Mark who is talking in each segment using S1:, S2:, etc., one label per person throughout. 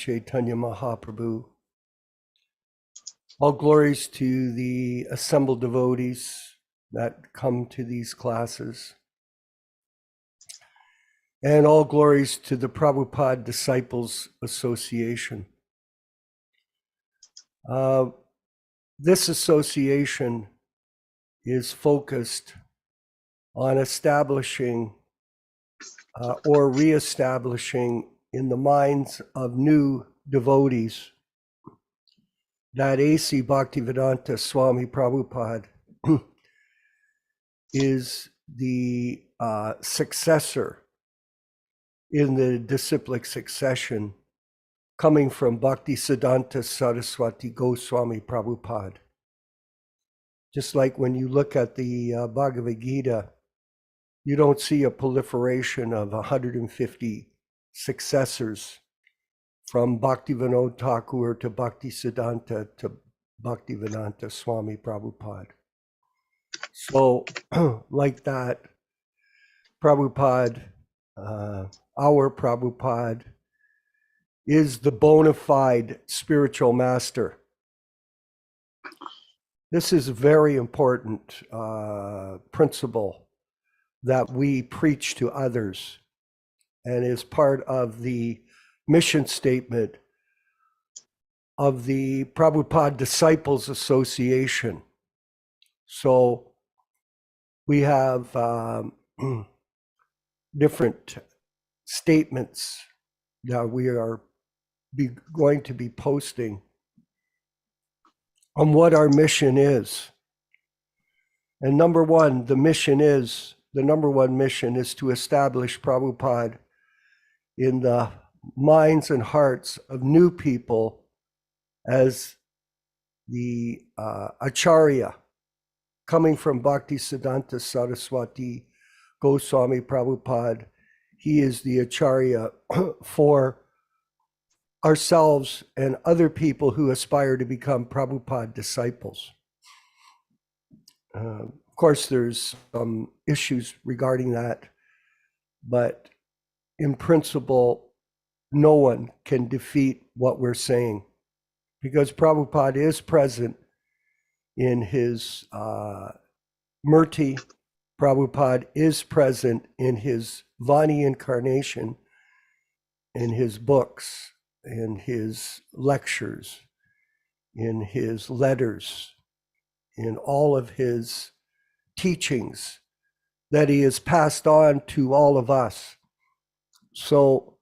S1: Chaitanya Mahaprabhu. All glories to the assembled devotees that come to these classes. And all glories to the Prabhupada Disciples Association. This association is focused on establishing or reestablishing in the minds of new devotees that A.C. Bhaktivedanta Swami Prabhupada is the successor in the disciplic succession coming from Bhaktisiddhanta Saraswati Goswami Prabhupada. Just like when you look at the Bhagavad-gītā, you don't see a proliferation of 150 successors from Bhaktivinoda Thakur to Bhaktisiddhanta to Bhaktivedanta Swami Prabhupada. So like that, Prabhupada, our Prabhupada, is the bona fide spiritual master. This is a very important principle that we preach to others and is part of the mission statement of the Prabhupada Disciples Association. So we have different statements that we are going to be posting on what our mission is. And number one, the number one mission is to establish Prabhupada in the minds and hearts of new people as the Acharya, coming from Bhaktisiddhanta Saraswati Goswami Prabhupada. He is the Acharya for ourselves and other people who aspire to become Prabhupada disciples. Of course, there's some issues regarding that, but in principle, no one can defeat what we're saying, because Prabhupada is present in his Murti. Prabhupada is present in his Vani incarnation, in his books, in his lectures, in his letters, in all of his teachings that he has passed on to all of us. So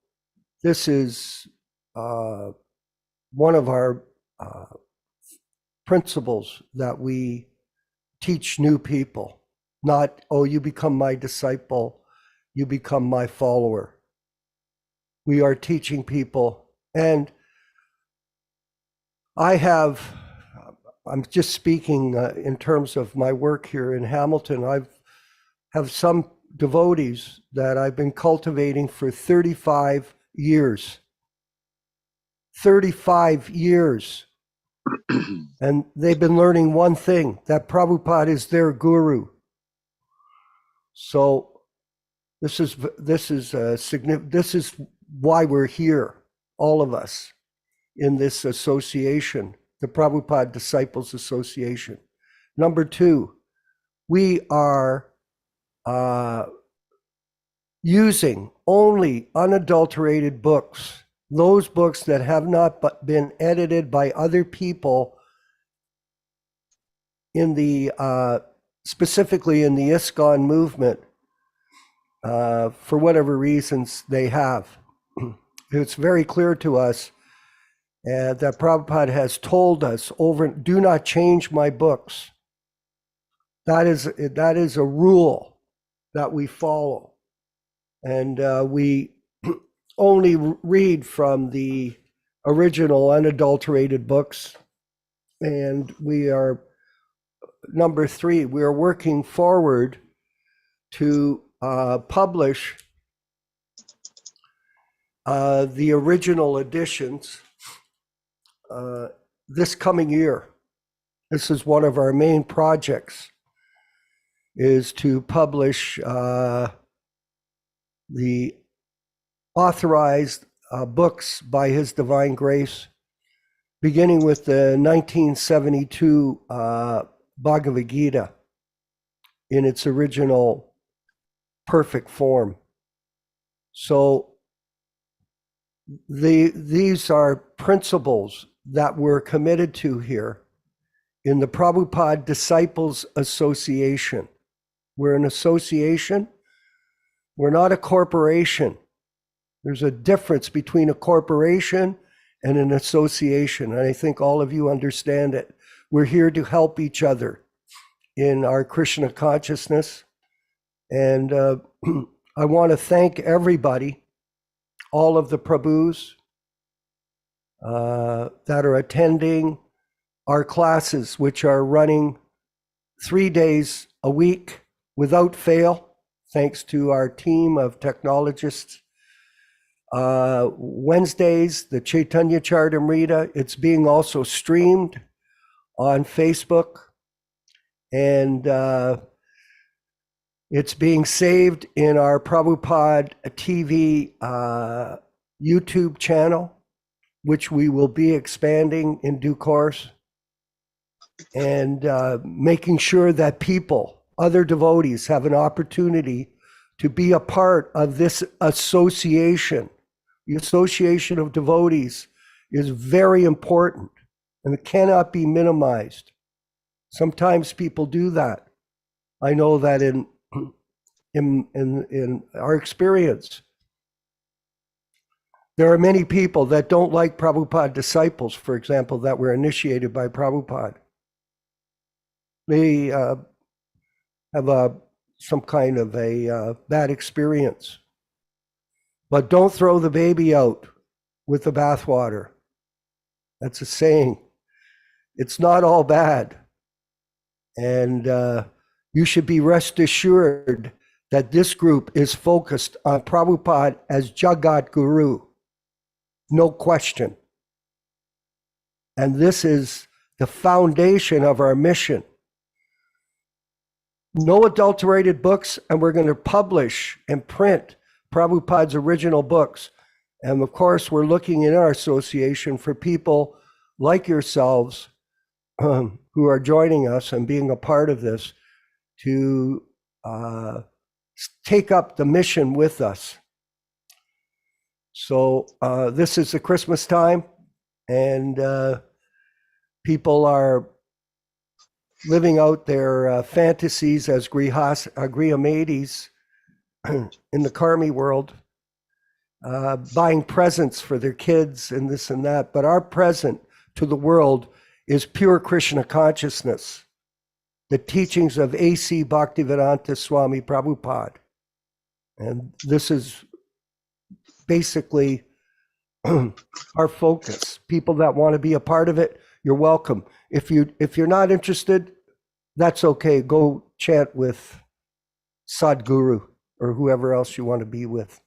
S1: this is one of our principles that we teach new people. Not, oh, you become my disciple, you become my follower. We are teaching people, and I'm just speaking in terms of my work here in Hamilton. I have some devotees that I've been cultivating for 35 years. 35 years. And they've been learning one thing, that Prabhupada is their guru. So this is why we're here, all of us, in this association, the Prabhupada Disciples Association. Number two, we are using only unadulterated books, those books that have not been edited by other people in the specifically in the ISKCON movement, for whatever reasons they have. It's very clear to us that Prabhupada has told us do not change my books. That is a rule that we follow. And we only read from the original unadulterated books. And we are, number three, we are working forward to publish the original editions this coming year. This is one of our main projects, is to publish the authorized books by His Divine Grace, beginning with the 1972 Bhagavad-gītā in its original perfect form. So these are principles that we're committed to here in the Prabhupada Disciples Association. We're an association. We're not a corporation. There's a difference between a corporation and an association, and I think all of you understand it. We're here to help each other in our Krishna consciousness. And I want to thank everybody, all of the Prabhus that are attending our classes, which are running 3 days a week without fail, thanks to our team of technologists. Wednesdays, the Chaitanya Charitamrita, it's being also streamed on Facebook, and it's being saved in our Prabhupada TV YouTube channel, which we will be expanding in due course, and making sure that people, other devotees, have an opportunity to be a part of this association. The association of devotees is very important, and it cannot be minimized. Sometimes people do that. I know that in our experience, there are many people that don't like Prabhupada disciples, for example, that were initiated by Prabhupada. They have some kind of a bad experience. But don't throw the baby out with the bathwater. That's a saying. It's not all bad. And you should be rest assured that this group is focused on Prabhupada as Jagat Guru. No question. And this is the foundation of our mission. No adulterated books, and we're going to publish and print Prabhupada's original books. And of course, we're looking in our association for people like yourselves who are joining us and being a part of this to take up the mission with us. So this is the Christmas time, and people are living out their fantasies as Grihamadis in the Karmi world, buying presents for their kids and this and that. But our present to the world is pure Krishna consciousness, the teachings of A.C. Bhaktivedanta Swami Prabhupāda. And this is basically our focus. People that want to be a part of it, you're welcome. If you're not interested, that's okay. Go chant with Sadhguru or whoever else you want to be with.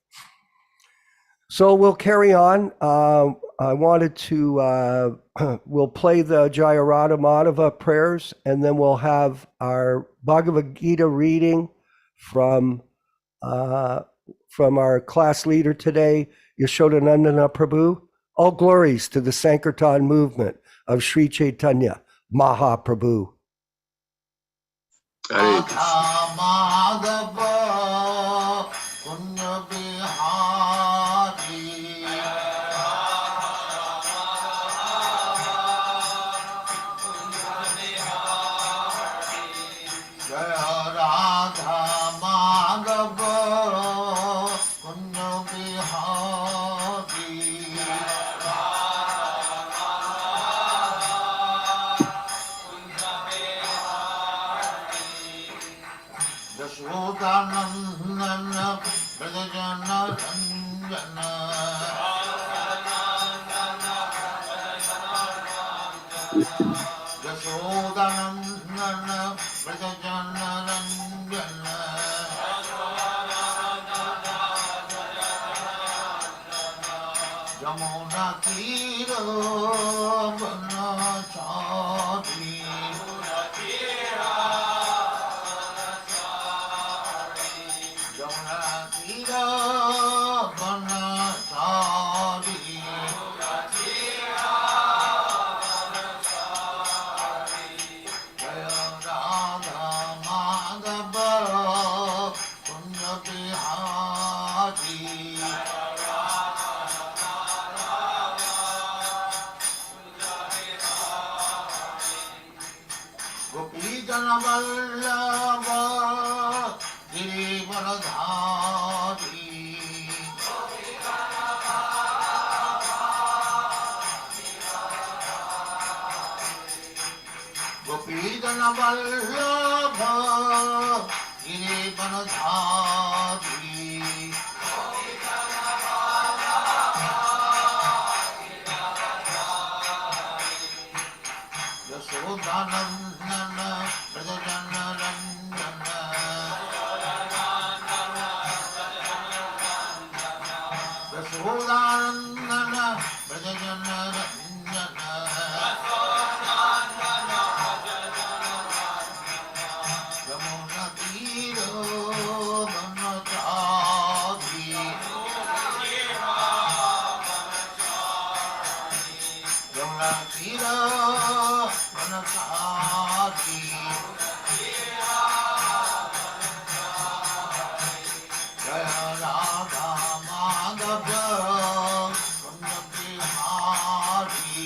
S1: So we'll carry on. I wanted to, we'll play the Jaya Radha Madhava prayers, and then we'll have our Bhagavad-gītā reading from our class leader today, Yaśodā-nandana Prabhu. All glories to the Sankirtan movement of Sri Chaitanya Mahaprabhu.
S2: Hare Krishna. Vallabha Girivaradhari Gopidana Vallabha Girivaradhari Yasodā-nandana Dāsa Yasodā-nandana Yamunatiro Manachari Yamunatiro Manachari Jaya Radha Madhava Kunja-Bihari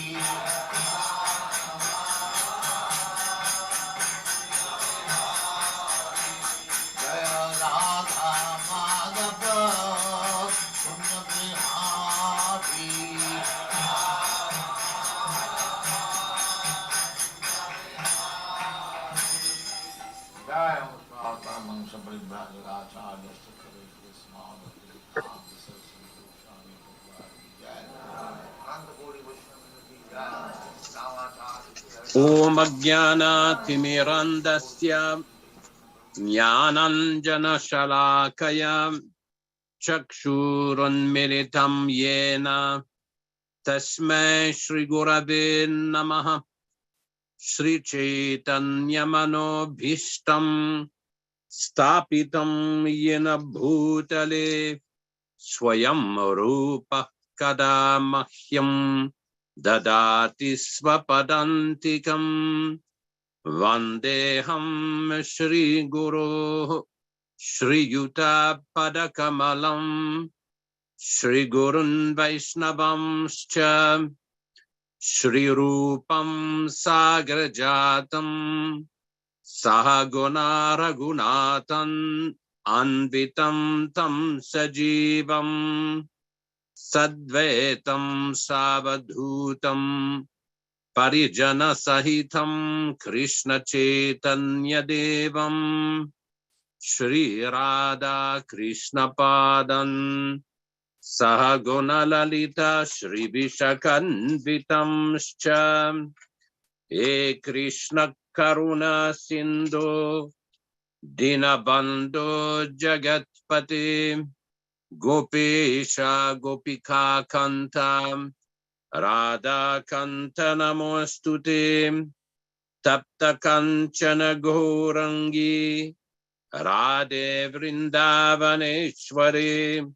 S2: Jaya Radha Madhava Kunja-Bihari Jaya Viśvakarmā Prabhupāda Kirtan
S3: Om Ajnana-timirandasya Jnananjana-shalakaya Chakshurunmilitam yena Tasmai Shri Gurave Namaha Shri Chaitanya-manobhishtam Stapitam yena bhutale Swayam rupa kada mahyam Dadati svapadantikam Vandeham Shri Guru Shri Yuta Padakamalam Shri Gurun Vaishnavamscha Shri Rupam Sagrajatam Sahaguna Raghunatan Anvitam Tam Sajivam Sadvaitam Savadhutam Parijana Sahitam Krishna Chaitanya Devam Shri Radha Krishna Padan Sahaguna Lalita Shri Viśvakanvitam Scha E Krishna Karuna Sindhu Dinabandhu Jagatpati Gopesha Gopika Kanta Radha Kanta Namostute Tapta Kanchana Gourangi Radhe Vrindavaneshwari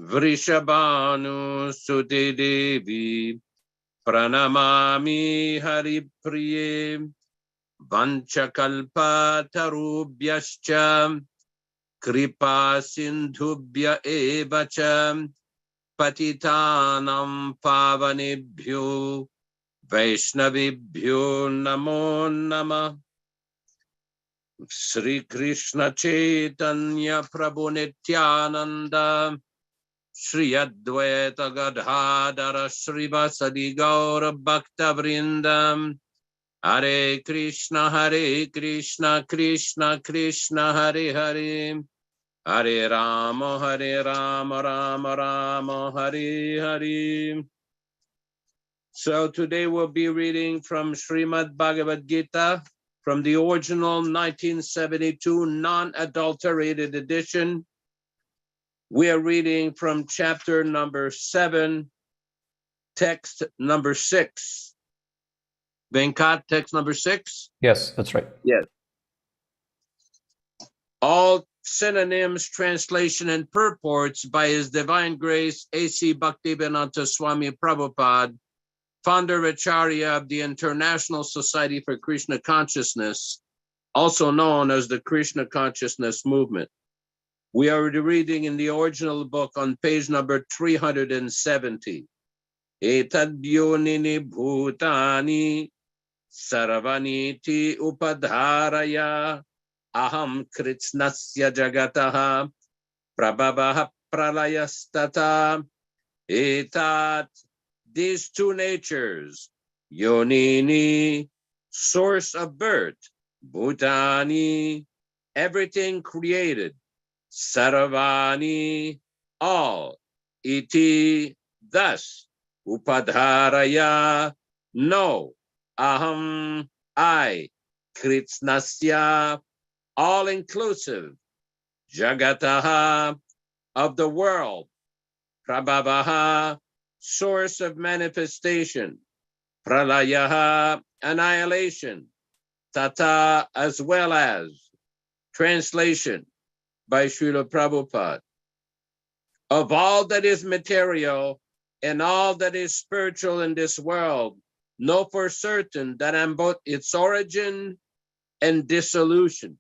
S3: Vrishabhanu Sute Devi Pranamami Haripriye Vanchakalpa Tarubhyascha Kripa Sindhubhya Evacha Patitanam Pavanebhyo Vaishnavibhyo Namo Namah Sri Krishna Chaitanya Prabhu Nityananda Shri Advaita Gadadhara Srivasadi Gaura Bhakta Vrindam Hare Krishna Krishna Krishna Hare Hare Hare Rama Rama Rama Hare Hare. So today we'll be reading from Srimad Bhagavad-gītā from the original 1972 non-adulterated edition. We are reading from chapter number 7, text number 6. Venkat, text number 6?
S4: Yes, that's right.
S3: Yes. All synonyms, translation, and purports by His Divine Grace A.C. Bhaktivedanta Swami Prabhupāda, Founder-Ācārya of the International Society for Krishna Consciousness, also known as the Krishna Consciousness Movement. We are reading in the original book on page number 370. Etadyonini bhutani Sarvaniti upadharaya aham Kṛṣṇasya jagataha prabhavaha pralayastata. Etat, these two natures, yonini, source of birth, bhutani, everything created, sarvani, all, iti, thus, upadharaya, no, aham, I, Kṛṣṇasya, all inclusive, jagataha, of the world, prabhavaha, source of manifestation, pralayaha, annihilation, tata, as well as. Translation by Srila Prabhupada. Of all that is material and all that is spiritual in this world, know for certain that I'm both its origin and dissolution.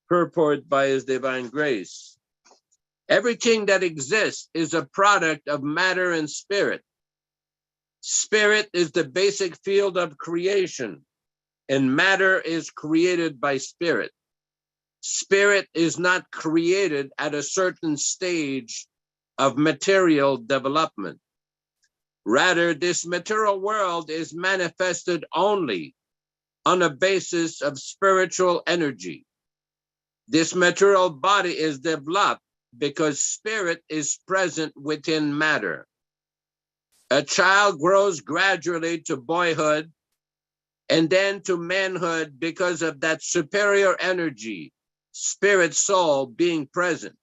S3: Purport by His Divine Grace. Everything that exists is a product of matter and spirit. Spirit is the basic field of creation, and matter is created by spirit. Spirit is not created at a certain stage of material development. Rather, this material world is manifested only on a basis of spiritual energy. This material body is developed because spirit is present within matter. A child grows gradually to boyhood and then to manhood because of that superior energy, spirit soul being present.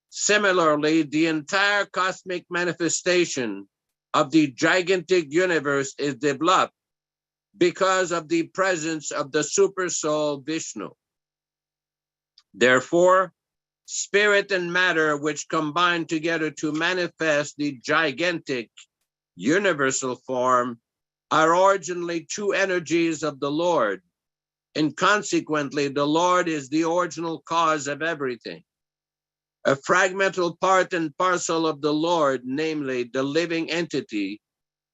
S3: Similarly, the entire cosmic manifestation of the gigantic universe is developed because of the presence of the super soul Vishnu. Therefore, spirit and matter, which combine together to manifest the gigantic universal form, are originally two energies of the Lord, and consequently, the Lord is the original cause of everything. A fragmental part and parcel of the Lord, namely the living entity,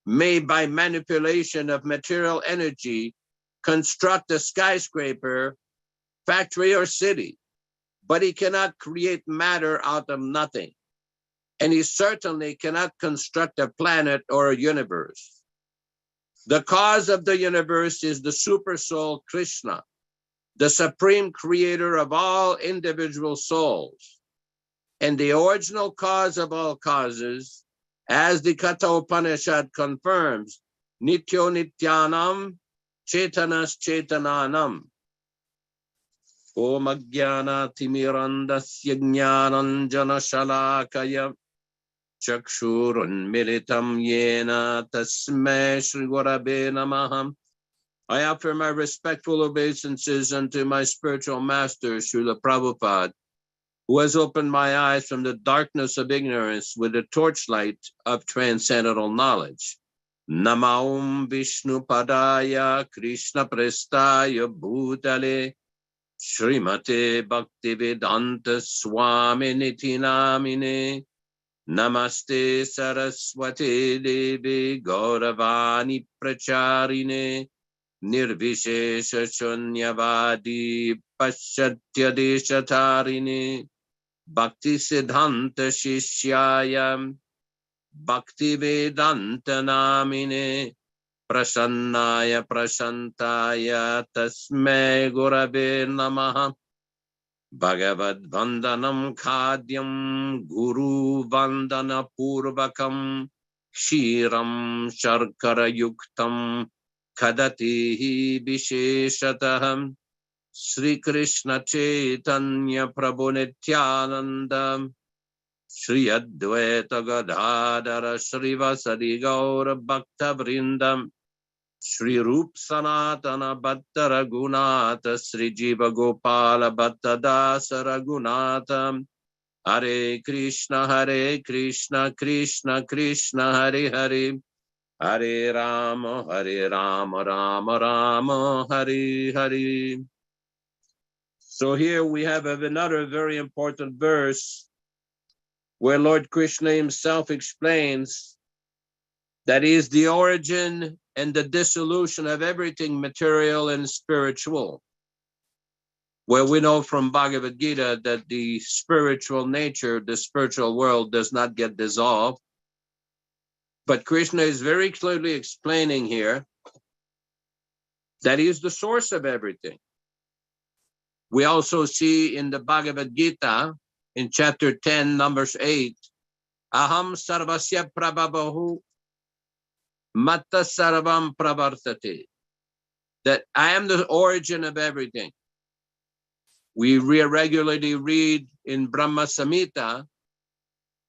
S3: may by manipulation of material energy construct a skyscraper, factory, or city, but he cannot create matter out of nothing. And he certainly cannot construct a planet or a universe. The cause of the universe is the super soul Krishna, the supreme creator of all individual souls. And the original cause of all causes, as the Katha Upanishad confirms, Nityo Nityanam, Chetanas Chetananam. Om Ajnana Timirandasya Jnananjana Shalakaya Chakshurun Militam Yena Tasmai Shri Gurave Namaha. I offer my respectful obeisances unto my spiritual master, Srila Prabhupada, who has opened my eyes from the darkness of ignorance with the torchlight of transcendental knowledge. Namaum Vishnu Padaya Krishna Prestaya Bhutale Srimate Bhaktivedanta Swami Namine. Namaste Saraswati Devi Gauravani Pracharine Nirvishesha Shunyavadi Paschatya Deshatarine Bhakti Siddhanta Shishyayam Bhaktivedanta Namine Prasannaya Prashantaya Tasmai Gurave Namaha. Bhagavad Vandanam Khadyam Guru Vandana Purvakam Kshiram Sharkara Yuktam Kadatihi Visheshataham Sri Krishna Chaitanya Prabhu Nityananda Sri Advaita Gadadara Sri Vasadi Gaura Bhakta Vrindam Shri Rup Sanatana Bhatta Raghunatha Sri Jiva Gopala Bhatta Dasa Raghunatha Hare Krishna Krishna Krishna Hare Hare Hare Rama Rama Rama Hare Hare. So here we have another very important verse where Lord Krishna himself explains that he is the origin and the dissolution of everything material and spiritual. Well, we know from Bhagavad-gītā that the spiritual nature, the spiritual world does not get dissolved. But Krishna is very clearly explaining here that he is the source of everything. We also see in the Bhagavad-gītā, in chapter 10, numbers 8, Aham sarvasya prabhabahu matta sarvam pravartate, that I am the origin of everything. We regularly read in Brahma Samhita,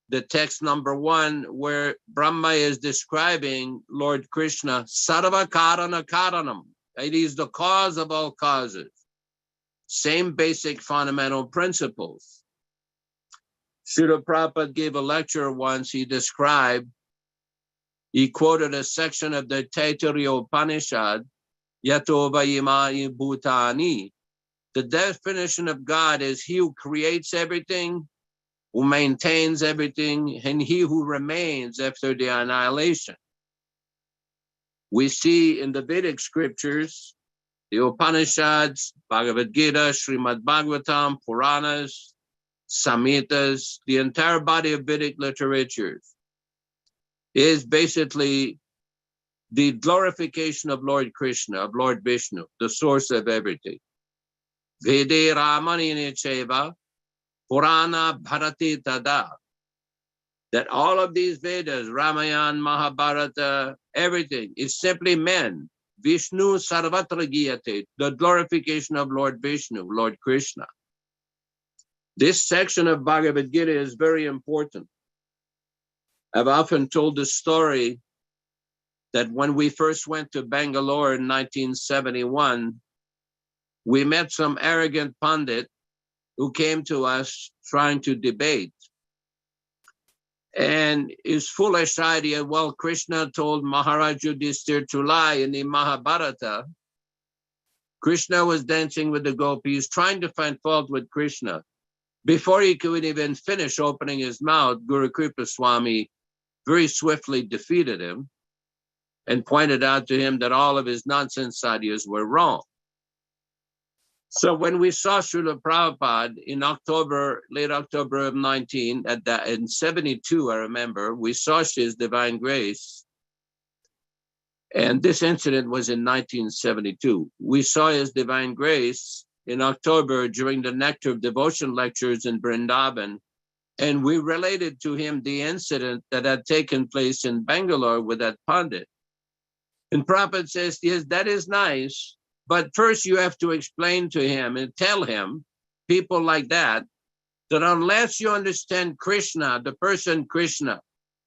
S3: the text number 1, where Brahma is describing Lord Krishna, Sarva Karana Karanam. It is the cause of all causes. Same basic fundamental principles. Srila Prabhupada gave a lecture once. He quoted a section of the Taittiriya Upanishad, Yato Vayimani Bhutani. The definition of God is he who creates everything, who maintains everything, and he who remains after the annihilation. We see in the Vedic scriptures, the Upanishads, Bhagavad-gītā, Srimad Bhagavatam, Puranas, Samhitas, the entire body of Vedic literature is basically the glorification of Lord Krishna, of Lord Vishnu, the source of everything. Vede Ramani Cheva, Purana Bharati Tada. That all of these Vedas, Ramayana, Mahabharata, everything is simply men. Vishnu Sarvatra Giyate, the glorification of Lord Vishnu, Lord Krishna. This section of Bhagavad-gītā is very important. I've often told the story that when we first went to Bangalore in 1971, we met some arrogant pundit who came to us trying to debate. And his foolish idea, well, Krishna told Maharaj Yudhishthira to lie in the Mahabharata. Krishna was dancing with the gopis, trying to find fault with Krishna. Before he could even finish opening his mouth, Guru Kripa Swami very swiftly defeated him and pointed out to him that all of his nonsense ideas were wrong. So when we saw Srila Prabhupada in October, late October of 19, in 72, I remember, we saw His Divine Grace. And this incident was in 1972. We saw His Divine Grace in October during the Nectar of Devotion lectures in Vrindavan. And we related to him the incident that had taken place in Bangalore with that Pandit. And Prabhupada says, yes, that is nice. But first you have to explain to him and tell him, people like that unless you understand Krishna, the person Krishna,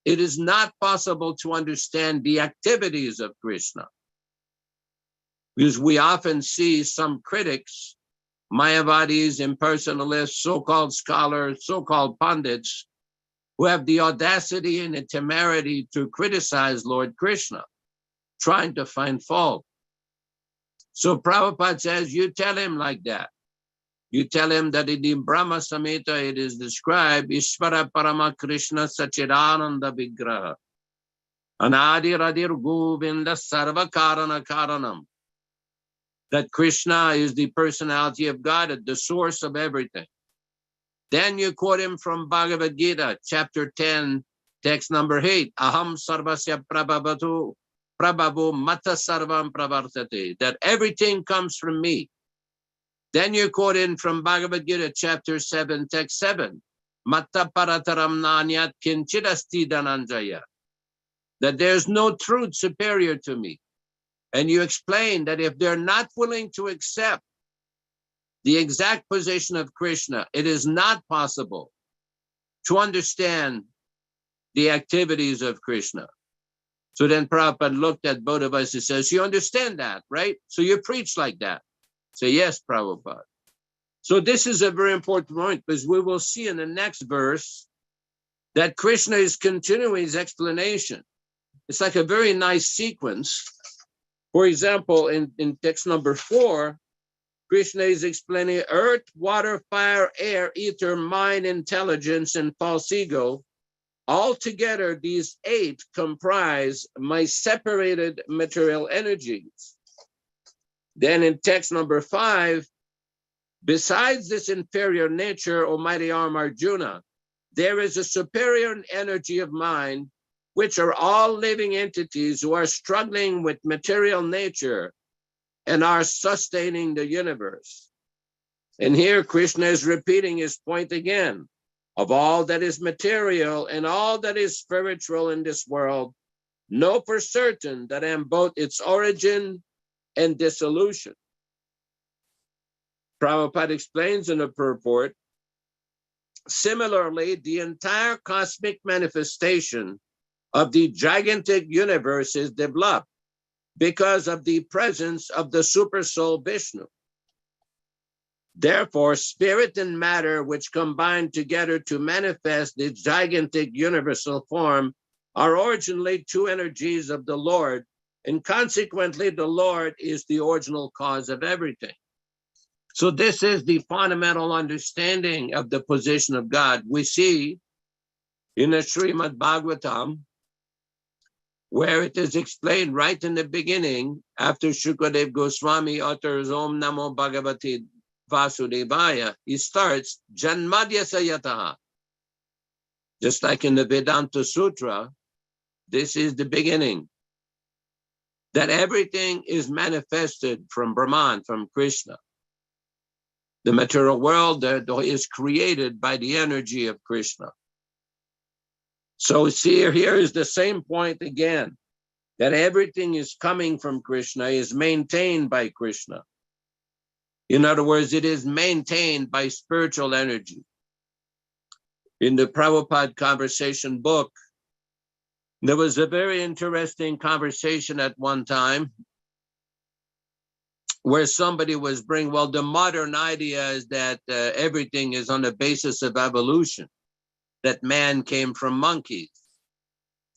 S3: it is not possible to understand the activities of Krishna. Because we often see some critics, Mayavadis, impersonalists, so-called scholars, so-called pundits, who have the audacity and the temerity to criticize Lord Krishna, trying to find fault. So Prabhupada says, you tell him like that. You tell him that in the Brahma Samhita it is described, Viśvakarmā Krishna Sachidananda Vigraha, Anadi Radir Govinda Sarva Karana Karanam. That Krishna is the personality of God, the source of everything. Then you quote him from Bhagavad-gītā, chapter 10, text number 8, Aham Sarvasya Prabhavatu. Prabhu Mata Sarvam Pravartate, that everything comes from me. Then you quote in from Bhagavad-gītā, chapter 7, text 7, Mata Parataram Nanyat Kinchidasti Dhananjaya, that there's no truth superior to me. And you explain that if they're not willing to accept the exact position of Krishna, it is not possible to understand the activities of Krishna. So then Prabhupada looked at both of us and says, you understand that, right? So you preach like that. Say, yes, Prabhupada. So this is a very important point, because we will see in the next verse that Krishna is continuing his explanation. It's like a very nice sequence. For example, in text number 4, Krishna is explaining earth, water, fire, air, ether, mind, intelligence, and false ego. Altogether, these 8 comprise my separated material energies. Then in text number 5, besides this inferior nature, O mighty arm Arjuna, there is a superior energy of mind, which are all living entities who are struggling with material nature and are sustaining the universe. And here Krishna is repeating his point again. Of all that is material and all that is spiritual in this world, know for certain that I am both its origin and dissolution. Prabhupada explains in the purport, similarly, the entire cosmic manifestation of the gigantic universe is developed because of the presence of the Supersoul Vishnu. Therefore, spirit and matter, which combine together to manifest the gigantic universal form, are originally 2 energies of the Lord, and consequently, the Lord is the original cause of everything. So this is the fundamental understanding of the position of God. We see in the Srimad Bhagavatam, where it is explained right in the beginning, after Shukadev Goswami utters Om Namo Bhagavate Vasudevaya, he starts Janmadya Sayataha. Just like in the Vedanta Sutra, this is the beginning. That everything is manifested from Brahman, from Krishna. The material world is created by the energy of Krishna. So see, here is the same point again, that everything is coming from Krishna, is maintained by Krishna. In other words, it is maintained by spiritual energy. In the Prabhupada Conversation book, there was a very interesting conversation at one time where somebody was bringing, well, the modern idea is that everything is on the basis of evolution, that man came from monkeys.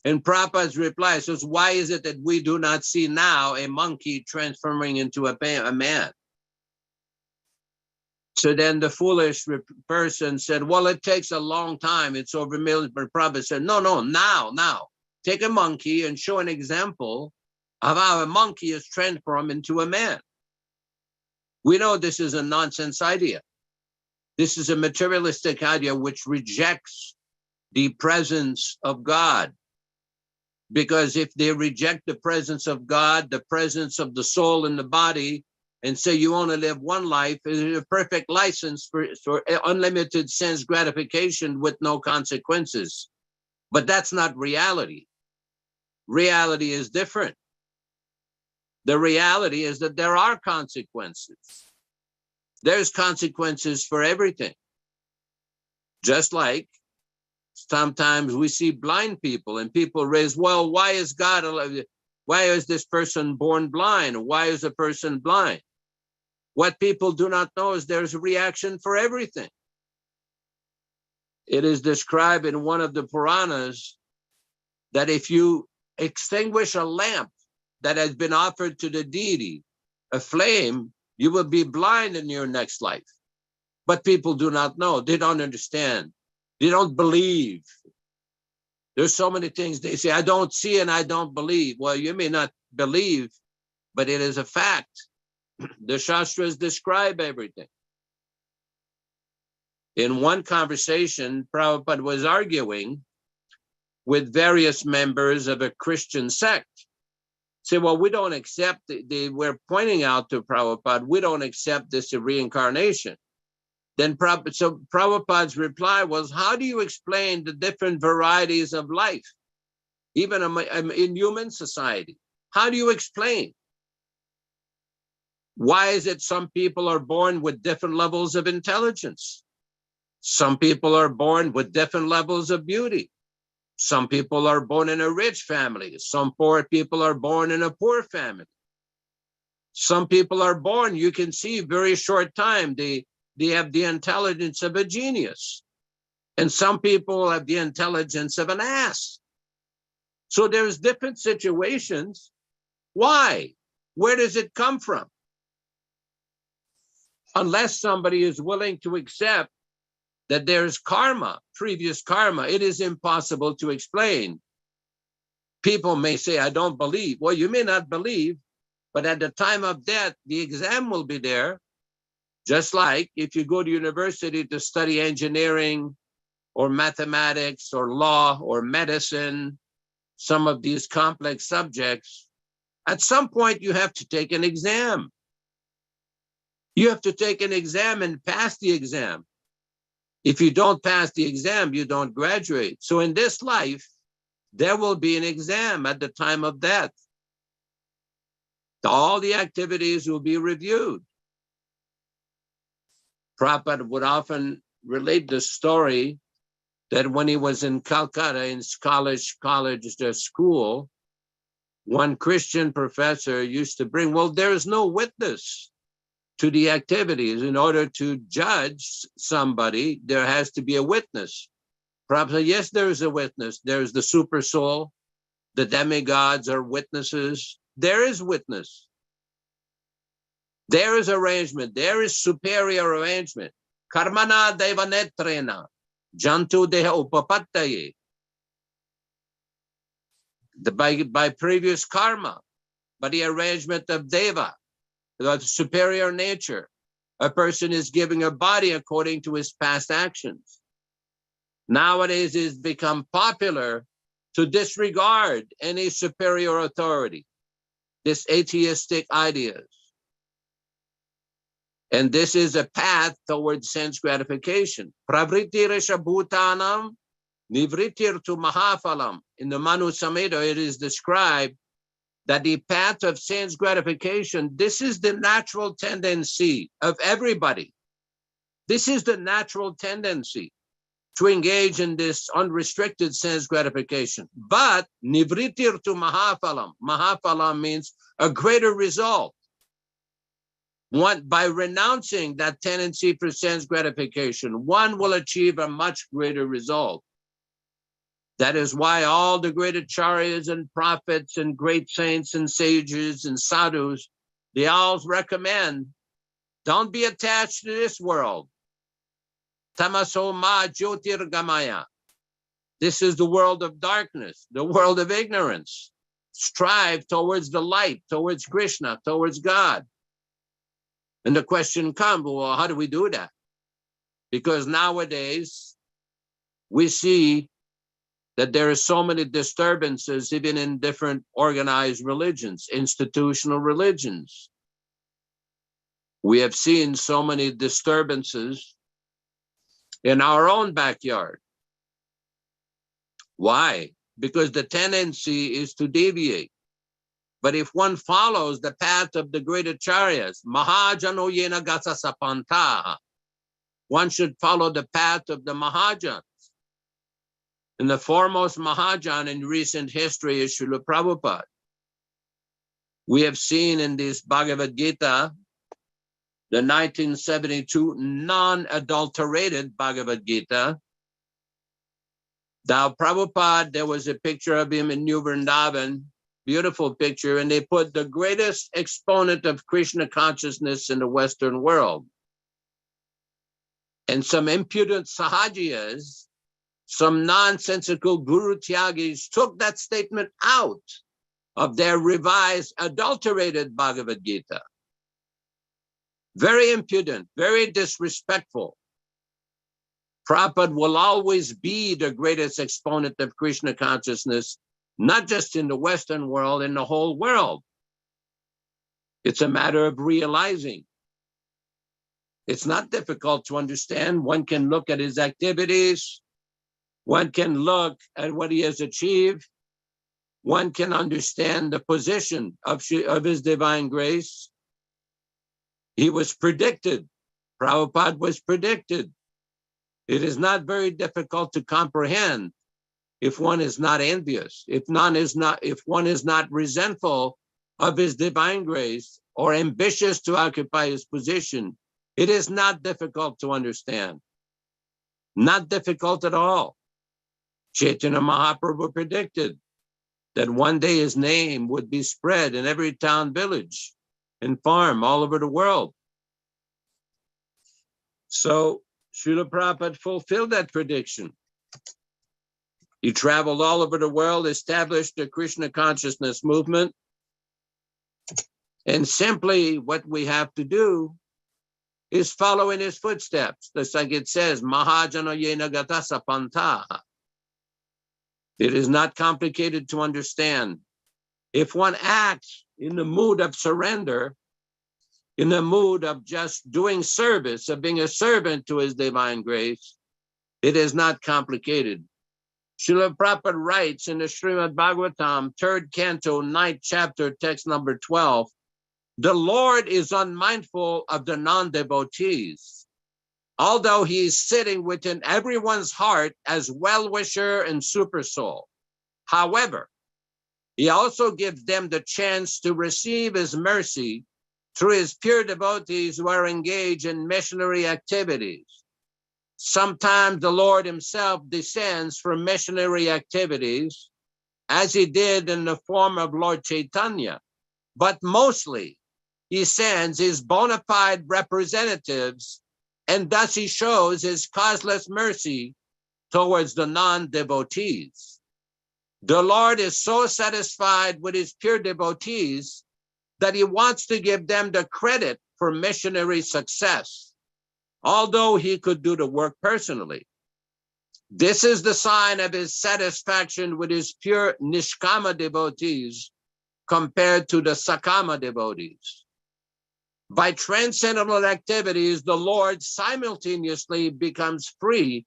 S3: And Prabhupada's reply says, why is it that we do not see now a monkey transforming into a man? So then the foolish person said, well, it takes a long time. It's over millions. But Prabhupada said, no, now. Take a monkey and show an example of how a monkey is transformed into a man. We know this is a nonsense idea. This is a materialistic idea which rejects the presence of God. Because if they reject the presence of God, the presence of the soul in the body, and say you only live one life, is a perfect license for unlimited sense gratification with no consequences. But that's not reality. Reality is different. The reality is that there are consequences. There's consequences for everything. Just like sometimes we see blind people and people raise, well, why is God alive? Why is this person born blind? Why is a person blind? What people do not know is there's a reaction for everything. It is described in one of the Puranas that if you extinguish a lamp that has been offered to the deity, a flame, you will be blind in your next life. But people do not know. They don't understand. They don't believe. There's so many things they say, I don't see and I don't believe. Well, you may not believe, but it is a fact. The Shastras describe everything. In one conversation, Prabhupada was arguing with various members of a Christian sect. Say, well, we don't accept, they were pointing out to Prabhupada, we don't accept this reincarnation. Then Prabhupada's reply was, how do you explain the different varieties of life, even in human society? How do you explain? Why is it some people are born with different levels of intelligence? Some people are born with different levels of beauty. Some people are born in a rich family. Some poor people are born in a poor family. Some people are born, you can see very short time, they have the intelligence of a genius. And some people have the intelligence of an ass. So there's different situations. Why? Where does it come from? Unless somebody is willing to accept that there's karma, previous karma. It is impossible to explain. People may say, I don't believe. Well, you may not believe, but at the time of death, the exam will be there. Just like if you go to university to study engineering or mathematics or law or medicine, some of these complex subjects, at some point you have to take an exam. You have to take an exam and pass the exam. If you don't pass the exam, you don't graduate. So in this life, there will be an exam at the time of death. All the activities will be reviewed. Prabhupada would often relate the story that when he was in Calcutta in school, one Christian professor used to bring, well, there is no witness to the activities. In order to judge somebody, there has to be a witness. Prabhupada said, yes, there is a witness. There's the super soul. The demigods are witnesses. There is witness. There is arrangement. There is superior arrangement. Karmana devanetrena, jantu deha upapattaye. By previous karma, by the arrangement of deva, the superior nature, a person is giving a body according to his past actions. Nowadays, it's become popular to disregard any superior authority, this atheistic ideas. And this is a path towards sense gratification. Pravritirasha bhutanam nivritir tu mahafalam. In the Manu Samhita, it is described that the path of sense gratification, this is the natural tendency of everybody. This is the natural tendency to engage in this unrestricted sense gratification. But nivritir tu mahafalam. Mahafalam means a greater result. By renouncing that tendency for sense gratification, one will achieve a much greater result. That is why all the great acharyas and prophets and great saints and sages and sadhus, they all recommend, don't be attached to this world. Tamaso ma jyotirgamaya. This is the world of darkness, the world of ignorance. Strive towards the light, towards Krishna, towards God. And the question comes, well, how do we do that? Because nowadays, we see that there are so many disturbances, even in different organized religions, institutional religions. We have seen so many disturbances in our own backyard. Why? Because the tendency is to deviate. But if one follows the path of the great acharyas, Mahajano yena gata sapantaha, one should follow the path of the Mahajans. And the foremost Mahajan in recent history is Srila Prabhupada. We have seen in this Bhagavad-gītā, the 1972 non-adulterated Bhagavad-gītā. Now, Prabhupada, there was a picture of him in New Vrindavan, beautiful picture, and they put the greatest exponent of Krishna consciousness in the Western world. And some impudent sahajiyas, some nonsensical guru tyagis took that statement out of their revised, adulterated Bhagavad-gītā. Very impudent, very disrespectful. Prabhupada will always be the greatest exponent of Krishna consciousness, not just in the Western world, in the whole world. It's a matter of realizing. It's not difficult to understand. One can look at his activities. One can look at what he has achieved. One can understand the position of His Divine Grace. He was predicted. Prabhupada was predicted. It is not very difficult to comprehend if one is not envious, if one is not resentful of His Divine Grace or ambitious to occupy his position. It is not difficult to understand. Not difficult at all. Chaitanya Mahaprabhu predicted that one day his name would be spread in every town, village, and farm all over the world. So Srila Prabhupada fulfilled that prediction. He traveled all over the world, established the Krishna Consciousness movement. And simply what we have to do is follow in his footsteps. Just like it says, Mahajana yena gatasa pantaha. It is not complicated to understand. If one acts in the mood of surrender, in the mood of just doing service, of being a servant to his divine grace, it is not complicated. Srila Prabhupada writes in the Srimad Bhagavatam, 3rd canto, 9th chapter, text number 12, the Lord is unmindful of the non-devotees, although he is sitting within everyone's heart as well-wisher and super soul. However, he also gives them the chance to receive his mercy through his pure devotees who are engaged in missionary activities. Sometimes the Lord himself descends for missionary activities, as he did in the form of Lord Chaitanya, but mostly he sends his bona fide representatives, and thus he shows his causeless mercy towards the non-devotees. The Lord is so satisfied with his pure devotees that he wants to give them the credit for missionary success, although he could do the work personally. This is the sign of his satisfaction with his pure Nishkama devotees compared to the Sakama devotees. By transcendental activities, the Lord simultaneously becomes free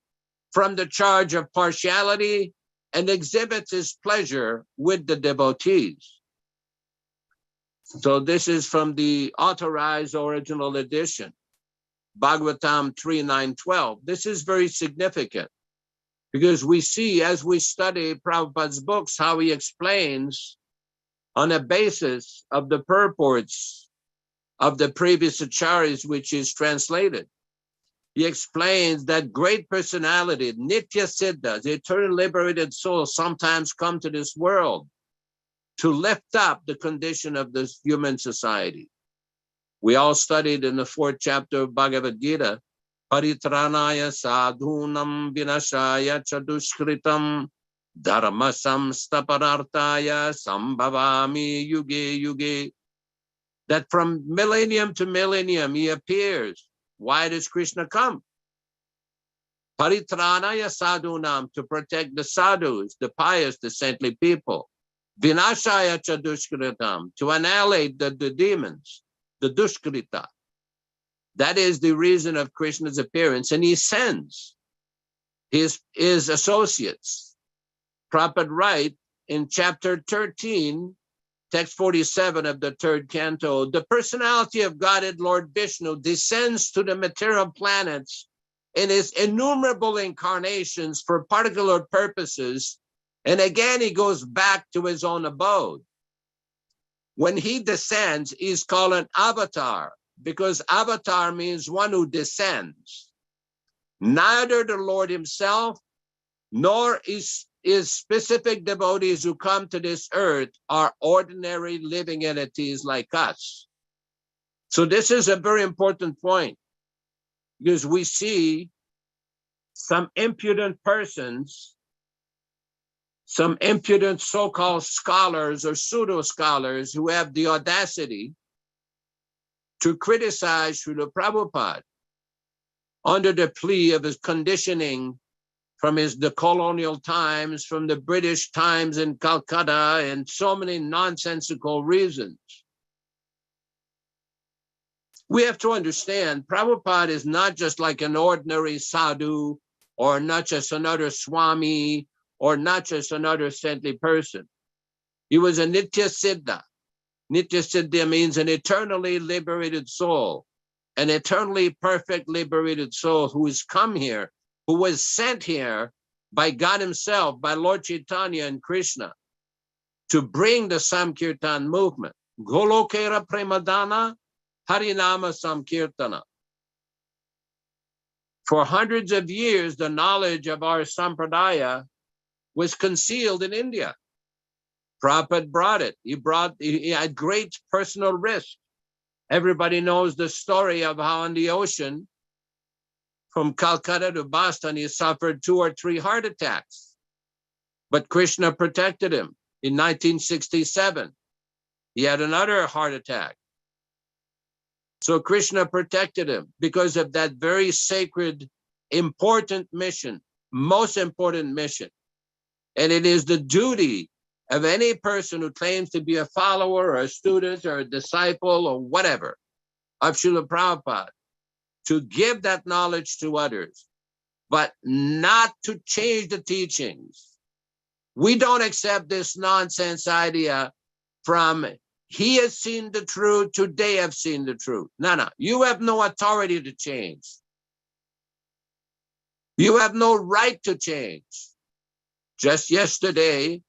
S3: from the charge of partiality and exhibits his pleasure with the devotees. So this is from the authorized original edition, Bhagavatam 3.9.12. This is very significant because we see as we study Prabhupada's books how he explains on a basis of the purports of the previous acharyas, which is translated. He explains that great personality, Nitya Siddhas, eternal liberated souls, sometimes come to this world to lift up the condition of this human society. We all studied in the 4th chapter of Bhagavad-gītā, Paritranaya sadhunam vinashaya chadushkritam dharma samstaparartaya sambhavami yuge yuge. That from millennium to millennium he appears. Why does Krishna come? Paritranaya sadhunam, to protect the sadhus, the pious, the saintly people. Vinashaya chadushkritam, to annihilate the demons, the dushkrita. That is the reason of Krishna's appearance, and he sends his associates. Prabhupada writes in chapter 13, text 47 of the 3rd canto, the personality of Godhead Lord Vishnu descends to the material planets in his innumerable incarnations for particular purposes, and again he goes back to his own abode. When he descends, he's called an avatar, because avatar means one who descends. Neither the Lord himself nor his specific devotees who come to this earth are ordinary living entities like us. So this is a very important point, because we see some impudent persons, some impudent so-called scholars or pseudo-scholars who have the audacity to criticize Srila Prabhupada under the plea of his conditioning from the colonial times, from the British times in Calcutta, and so many nonsensical reasons. We have to understand, Prabhupada is not just like an ordinary sadhu, or not just another Swami, or not just another saintly person. He was a Nitya Siddha. Nitya Siddha means an eternally liberated soul, an eternally perfect liberated soul who has come here, who was sent here by God himself, by Lord Chaitanya and Krishna, to bring the Sankirtan movement. Golokera Premadana Harinama Samkirtana. For hundreds of years, the knowledge of our Sampradaya was concealed in India. Prabhupada brought it. He had great personal risk. Everybody knows the story of how on the ocean, from Calcutta to Boston, he suffered 2 or 3 heart attacks. But Krishna protected him. In 1967, he had another heart attack. So Krishna protected him because of that very sacred, important mission, most important mission. And it is the duty of any person who claims to be a follower or a student or a disciple or whatever of Srila Prabhupada to give that knowledge to others, but not to change the teachings. We don't accept this nonsense idea from he has seen the truth to they have seen the truth. No. You have no authority to change. You have no right to change. Just yesterday,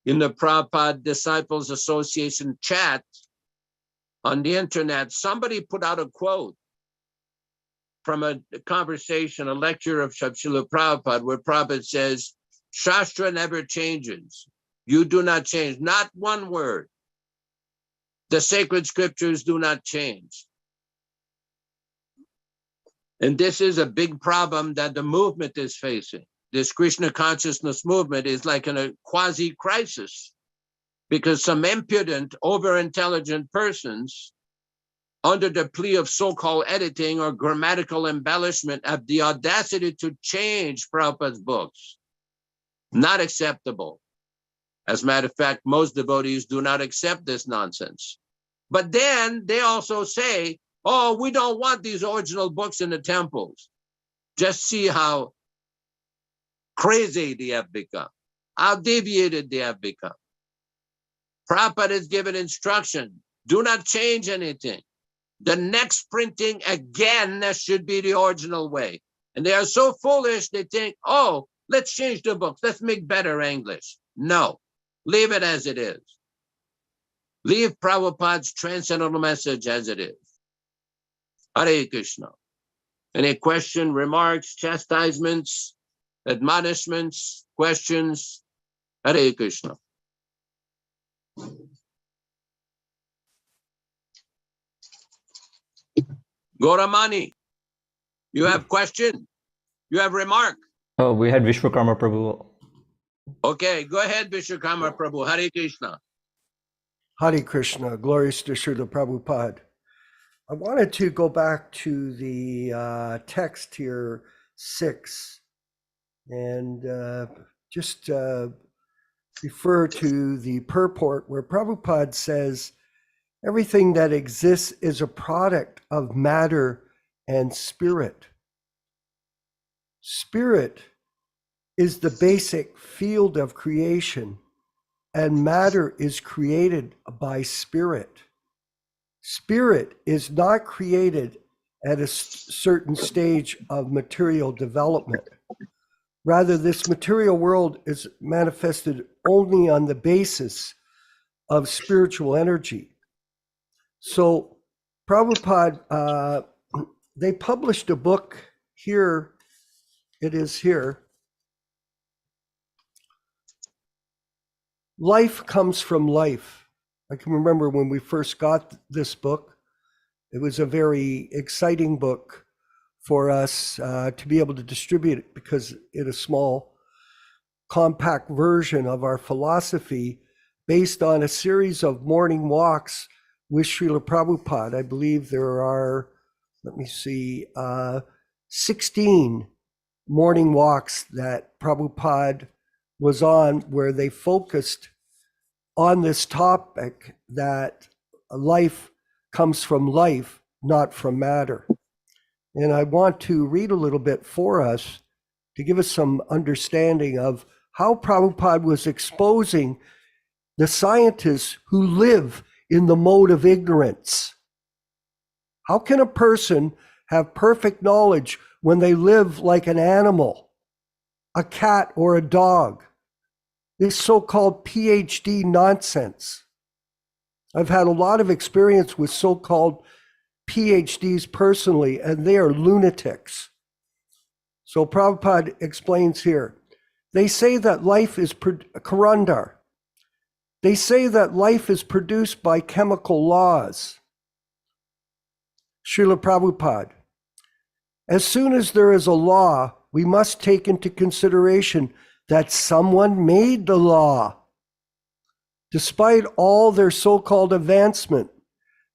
S3: in the Prabhupada Disciples Association chat on the internet, somebody put out a quote from a conversation, a lecture of Srila Prabhupada, where Prabhupada says, Shastra never changes. You do not change, not one word. The sacred scriptures do not change. And this is a big problem that the movement is facing. This Krishna consciousness movement is like in a quasi-crisis because some impudent, over-intelligent persons, under the plea of so-called editing or grammatical embellishment, have the audacity to change Prabhupada's books. Not acceptable. As a matter of fact, most devotees do not accept this nonsense. But then they also say, oh, we don't want these original books in the temples. Just see how crazy they have become, how deviated they have become. Prabhupada has given instruction, do not change anything. The next printing again should be the original way. And they are so foolish, they think, oh, let's change the books, let's make better English. No, leave it as it is. Leave Prabhupada's transcendental message as it is. Hare Krishna. Any question, remarks, chastisements, admonishments, questions? Hare Krishna. Gauramani, you have question? You have remark?
S4: Oh, we had Viśvakarmā Prabhu.
S3: Okay, go ahead, Viśvakarmā Prabhu. Hare Krishna.
S1: Hare Krishna, glorious to Srila Prabhupada. I wanted to go back to the text here, 6, and just refer to the purport where Prabhupada says, everything that exists is a product of matter and spirit. Spirit is the basic field of creation, and matter is created by spirit. Spirit is not created at a certain stage of material development. Rather, this material world is manifested only on the basis of spiritual energy. So Prabhupada, they published a book here, it is here. Life comes from life. I can remember when we first got this book, it was a very exciting book for us to be able to distribute it because it's a small, compact version of our philosophy based on a series of morning walks with Srila Prabhupada. I believe there are, 16 morning walks that Prabhupada was on where they focused on this topic that life comes from life, not from matter. And I want to read a little bit for us to give us some understanding of how Prabhupada was exposing the scientists who live in the mode of ignorance. How can a person have perfect knowledge when they live like an animal, a cat or a dog? This so-called PhD nonsense. I've had a lot of experience with so-called PhDs personally, and they are lunatics. So Prabhupada explains here, they say that life is Karandar. They say that life is produced by chemical laws. Srila Prabhupada, As soon as there is a law, we must take into consideration that someone made the law. Despite all their so-called advancement,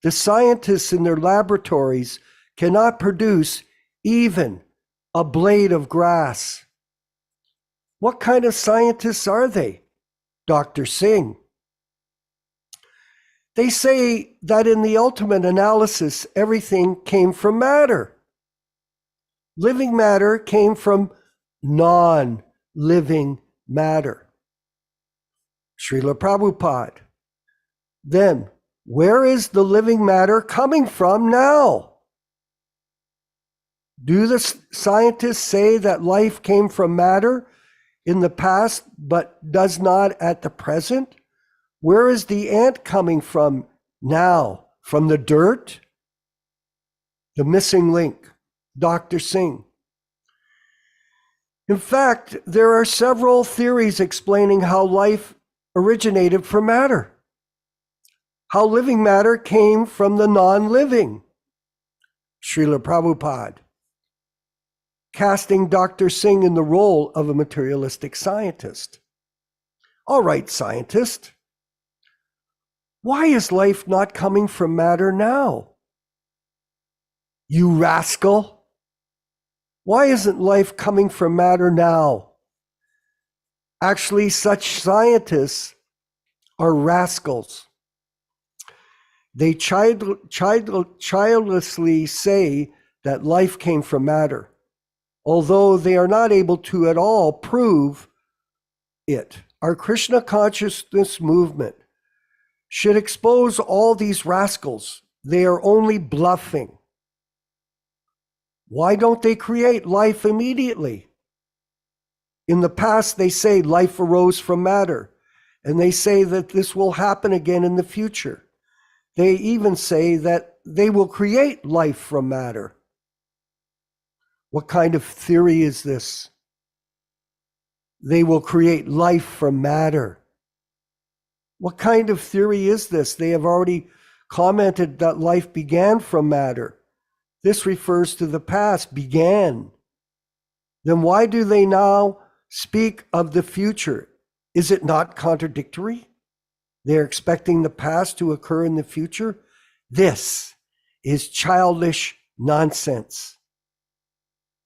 S1: the scientists in their laboratories cannot produce even a blade of grass. What kind of scientists are they? Dr. Singh. They say that in the ultimate analysis, everything came from matter. Living matter came from non-living matter. Srila Prabhupada. Then, where is the living matter coming from now? Do the scientists say that life came from matter in the past, but does not at the present? Where is the ant coming from now? From the dirt? The missing link, Dr. Singh. In fact, there are several theories explaining how life originated from matter, how living matter came from the non-living. Srila Prabhupada, casting Dr. Singh in the role of a materialistic scientist. All right, scientist, why is life not coming from matter now? You rascal! Why isn't life coming from matter now? Actually, such scientists are rascals. They childlessly say that life came from matter, although they are not able to at all prove it. Our Krishna Consciousness movement should expose all these rascals. They are only bluffing. Why don't they create life immediately? In the past, they say life arose from matter, and they say that this will happen again in the future. They even say that they will create life from matter. What kind of theory is this? They will create life from matter. What kind of theory is this? They have already commented that life began from matter. This refers to the past, began. Then why do they now speak of the future? Is it not contradictory? They're expecting the past to occur in the future? This is childish nonsense.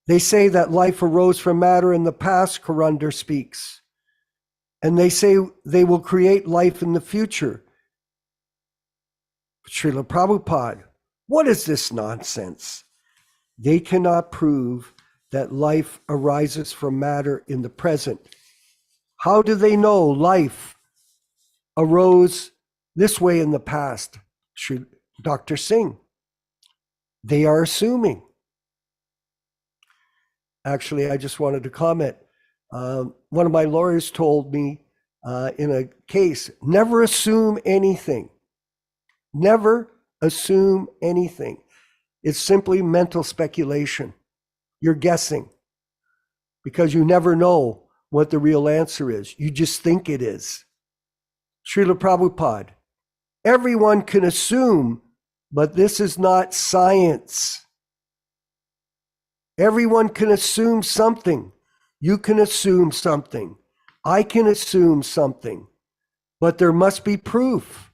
S1: They say that life arose from matter in the past, Karundar speaks. And they say they will create life in the future. Srila Prabhupada, what is this nonsense? They cannot prove that life arises from matter in the present. How do they know life arose this way in the past? Dr. Singh. They are assuming. Actually, I just wanted to comment. One of my lawyers told me in a case, never assume anything. Never assume anything. It's simply mental speculation. You're guessing because you never know what the real answer is. You just think it is. Srila Prabhupada, everyone can assume, but this is not science. Everyone can assume something. You can assume something. I can assume something, but there must be proof.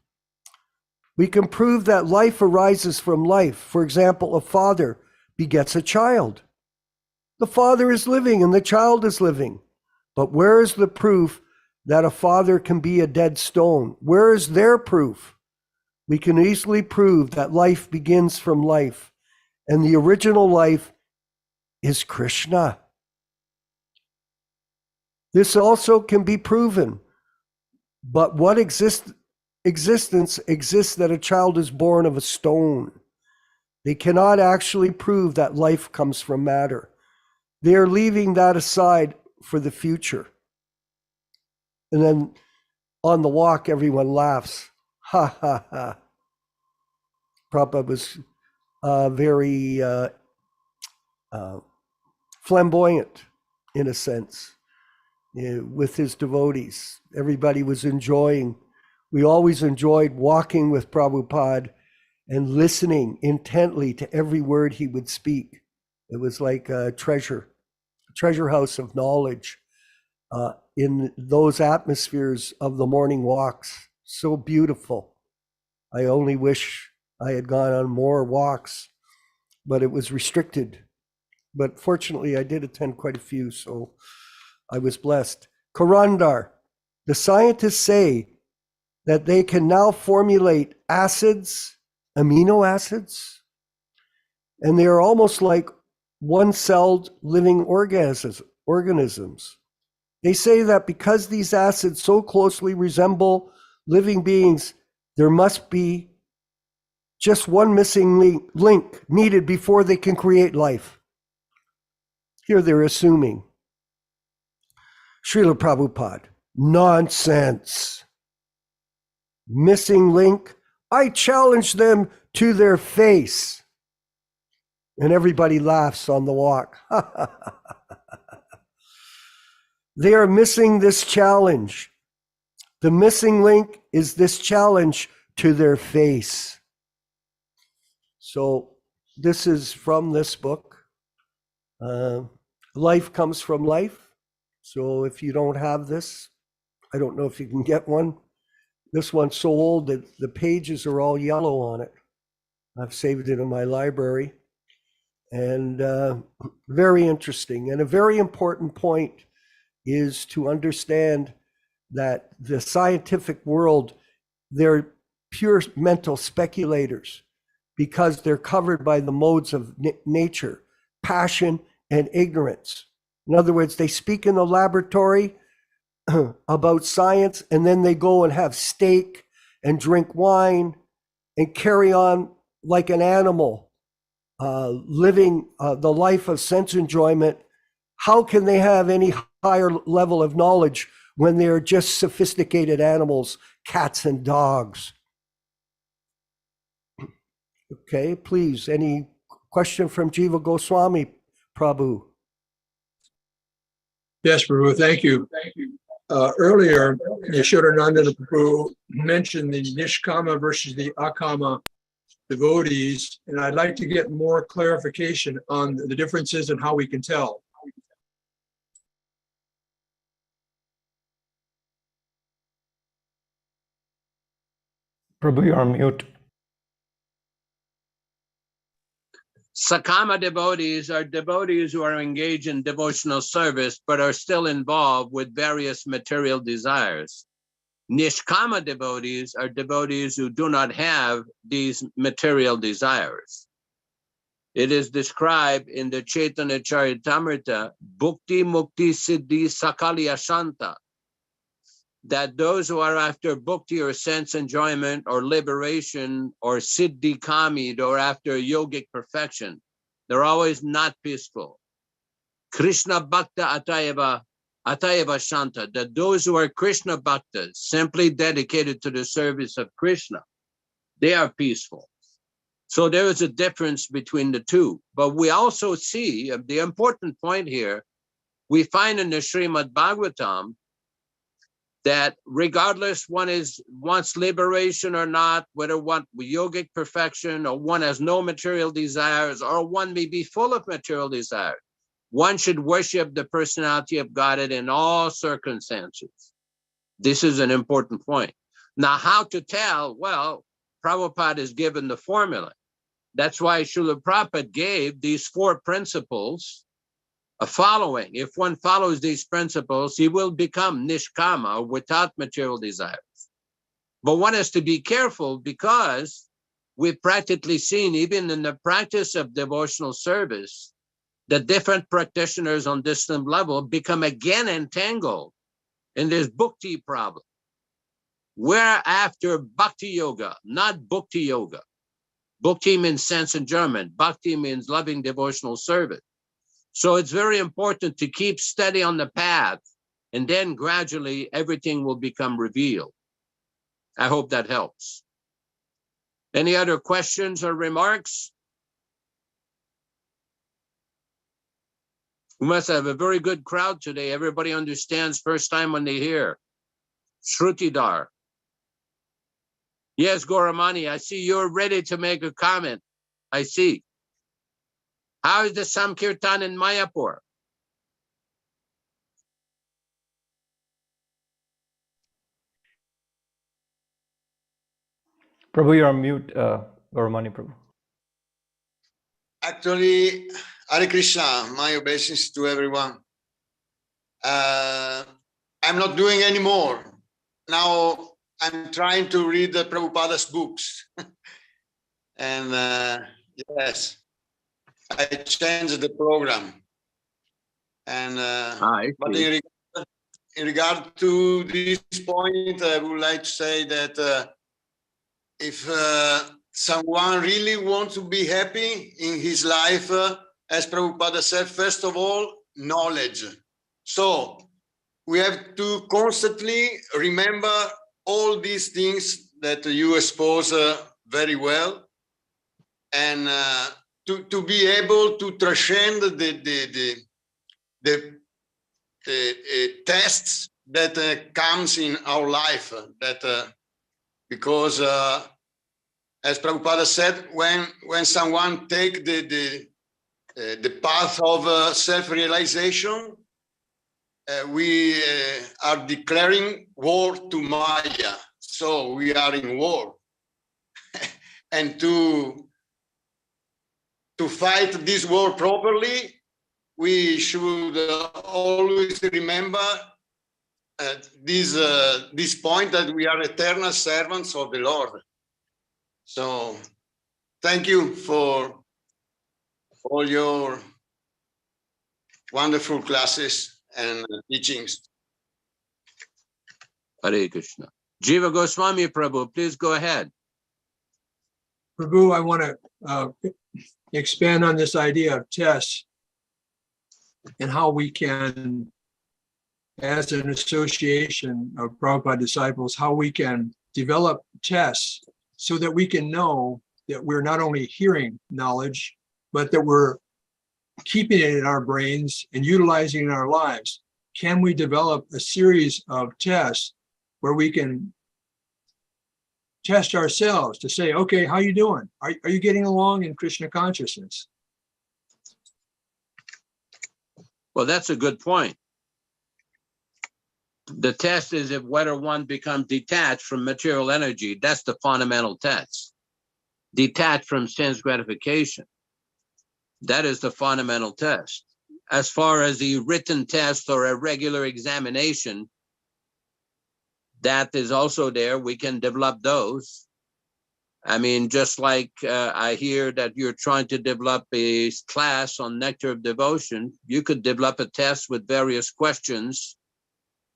S1: We can prove that life arises from life. For example, a father begets a child. The father is living and the child is living. But where is the proof that a father can be a dead stone? Where is their proof? We can easily prove that life begins from life, and the original life is Krishna. This also can be proven. But what existence exists that a child is born of a stone? They cannot actually prove that life comes from matter. They are leaving that aside for the future. And then on the walk, everyone laughs. Ha, ha, ha. Prabhupada was very flamboyant, in a sense, with his devotees. Everybody was enjoying. We always enjoyed walking with Prabhupada and listening intently to every word he would speak. It was like a treasure house of knowledge in those atmospheres of the morning walks. So beautiful. I only wish I had gone on more walks, but it was restricted. But fortunately, I did attend quite a few, so I was blessed. Karandar, the scientists say that they can now formulate acids, amino acids, and they are almost like one-celled living organisms. They say that because these acids so closely resemble living beings, there must be just one missing link needed before they can create life. Here they're assuming. Srila Prabhupada, nonsense. Missing link, I challenge them to their face. And everybody laughs on the walk. They are missing this challenge. The missing link is this challenge to their face. So this is from this book. Life comes from life. So if you don't have this, I don't know if you can get one. This one's so old that the pages are all yellow on it. I've saved it in my library. And very interesting. And a very important point is to understand that the scientific world, they're pure mental speculators because they're covered by the modes of nature, passion and ignorance. In other words, they speak in the laboratory about science, and then they go and have steak and drink wine and carry on like an animal, living the life of sense enjoyment. How can they have any higher level of knowledge when they're just sophisticated animals, cats and dogs? Okay, please, any question from Jiva Goswami, Prabhu?
S5: Yes, Prabhu, thank you. Earlier, Yaśodā-nandana Prabhu mentioned the Nishkama versus the Akama devotees, and I'd like to get more clarification on the differences and how we can tell.
S4: Prabhu, you're on mute.
S3: Sakama devotees are devotees who are engaged in devotional service, but are still involved with various material desires. Nishkama devotees are devotees who do not have these material desires. It is described in the Chaitanya Charitamrita, Bhukti Mukti Siddhi Sakalya Shanta, that those who are after bhukti or sense enjoyment or liberation or siddhi kamid or after yogic perfection, they're always not peaceful. Krishna Bhakta Atayava Shanta, that those who are Krishna Bhaktas, simply dedicated to the service of Krishna, they are peaceful. So there is a difference between the two. But we also see, the important point here, we find in the Srimad Bhagavatam, that regardless one wants liberation or not, whether one yogic perfection or one has no material desires or one may be full of material desires, one should worship the personality of Godhead in all circumstances. This is an important point. Now, how to tell? Well, Prabhupada is given the formula. That's why Srila Prabhupada gave these 4 principles following. If one follows these principles, he will become nishkama, without material desires. But one has to be careful because we've practically seen, even in the practice of devotional service, that different practitioners on distant level become again entangled in this bhakti problem. We're after bhakti yoga, not bhakti yoga. Bhakti means sense enjoyment. Bhakti means loving devotional service. So it's very important to keep steady on the path, and then gradually everything will become revealed. I hope that helps. Any other questions or remarks? We must have a very good crowd today. Everybody understands first time when they hear. Shrutidar. Yes, Goramani, I see you're ready to make a comment. I see. How is the Sankirtan in Mayapur?
S4: Prabhu, you're on mute, Varamani Prabhu.
S6: Actually, Hare Krishna, my obeisance to everyone. I'm not doing anymore. Now I'm trying to read the Prabhupada's books. And yes, I changed the program. And but in regard to this point, I would like to say that if someone really wants to be happy in his life, as Prabhupada said, first of all, knowledge. So we have to constantly remember all these things that you expose very well, and to be able to transcend the tests that comes in our life. That because as Prabhupada said, when someone take the path of self-realization, we are declaring war to Maya. So we are in war. And to fight this war properly, we should always remember this point that we are eternal servants of the Lord. So thank you for all your wonderful classes and teachings.
S3: Hare Krishna. Jiva Goswami Prabhu, please go ahead.
S5: Prabhu, I want to expand on this idea of tests and how we can, as an association of Prabhupada disciples, how we can develop tests so that we can know that we're not only hearing knowledge, but that we're keeping it in our brains and utilizing it in our lives. Can we develop a series of tests where we can test ourselves to say, okay, how you doing? Are you getting along in Krishna consciousness?
S3: Well, that's a good point. The test is if whether one becomes detached from material energy. That's the fundamental test. Detached from sense gratification. That is the fundamental test. As far as the written test or a regular examination, that is also there. We can develop those. I mean, just like I hear that you're trying to develop a class on Nectar of Devotion, you could develop a test with various questions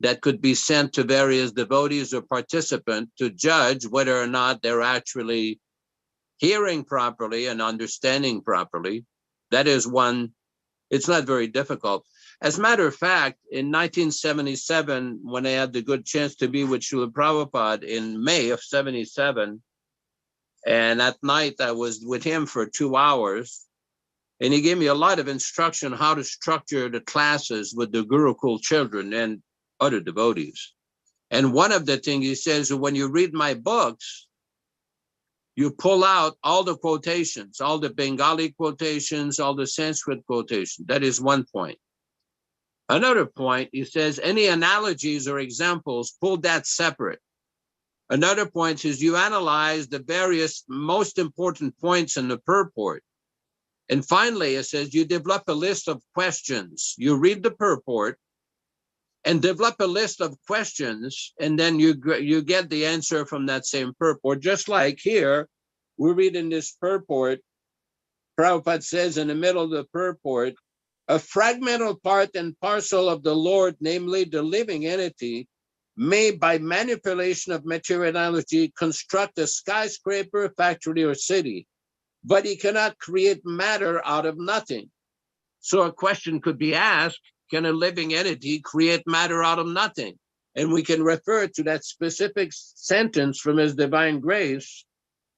S3: that could be sent to various devotees or participants to judge whether or not they're actually hearing properly and understanding properly. That is one, it's not very difficult. As a matter of fact, in 1977, when I had the good chance to be with Srila Prabhupada in May of 77, and at night I was with him for 2 hours, and he gave me a lot of instruction how to structure the classes with the Gurukul children and other devotees. And one of the things he says, when you read my books, you pull out all the quotations, all the Bengali quotations, all the Sanskrit quotations. That is one point. Another point, he says, any analogies or examples, pull that separate. Another point is you analyze the various most important points in the purport. And finally, it says you develop a list of questions. You read the purport and develop a list of questions, and then you get the answer from that same purport. Just like here, we read in this purport, Prabhupada says in the middle of the purport, a fragmental part and parcel of the Lord, namely the living entity, may by manipulation of materiality construct a skyscraper, factory, or city, but he cannot create matter out of nothing. So a question could be asked, can a living entity create matter out of nothing? And we can refer to that specific sentence from His Divine Grace,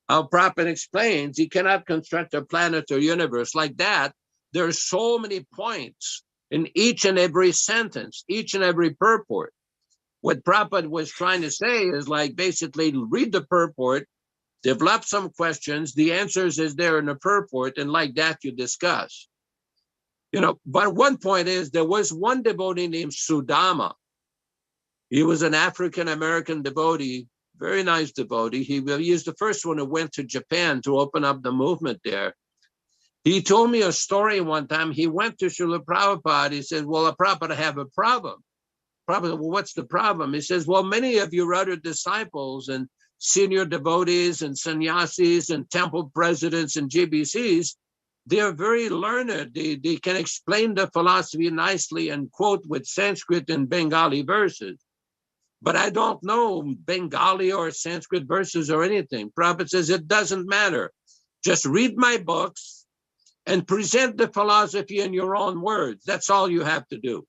S3: how Prabhupada explains he cannot construct a planet or universe. Like that, there are so many points in each and every sentence, each and every purport. What Prabhupada was trying to say is like basically read the purport, develop some questions, the answers is there in the purport, and like that you discuss. You know, but one point is there was one devotee named Sudama. He was an African-American devotee, very nice devotee. He was the first one who went to Japan to open up the movement there. He told me a story one time. He went to Srila Prabhupada. He said, well, Prabhupada, I have a problem. Prabhupada, well, what's the problem? He says, well, many of your other disciples and senior devotees and sannyasis and temple presidents and GBCs, they are very learned. They can explain the philosophy nicely and quote with Sanskrit and Bengali verses. But I don't know Bengali or Sanskrit verses or anything. Prabhupada says, it doesn't matter. Just read my books and present the philosophy in your own words. That's all you have to do.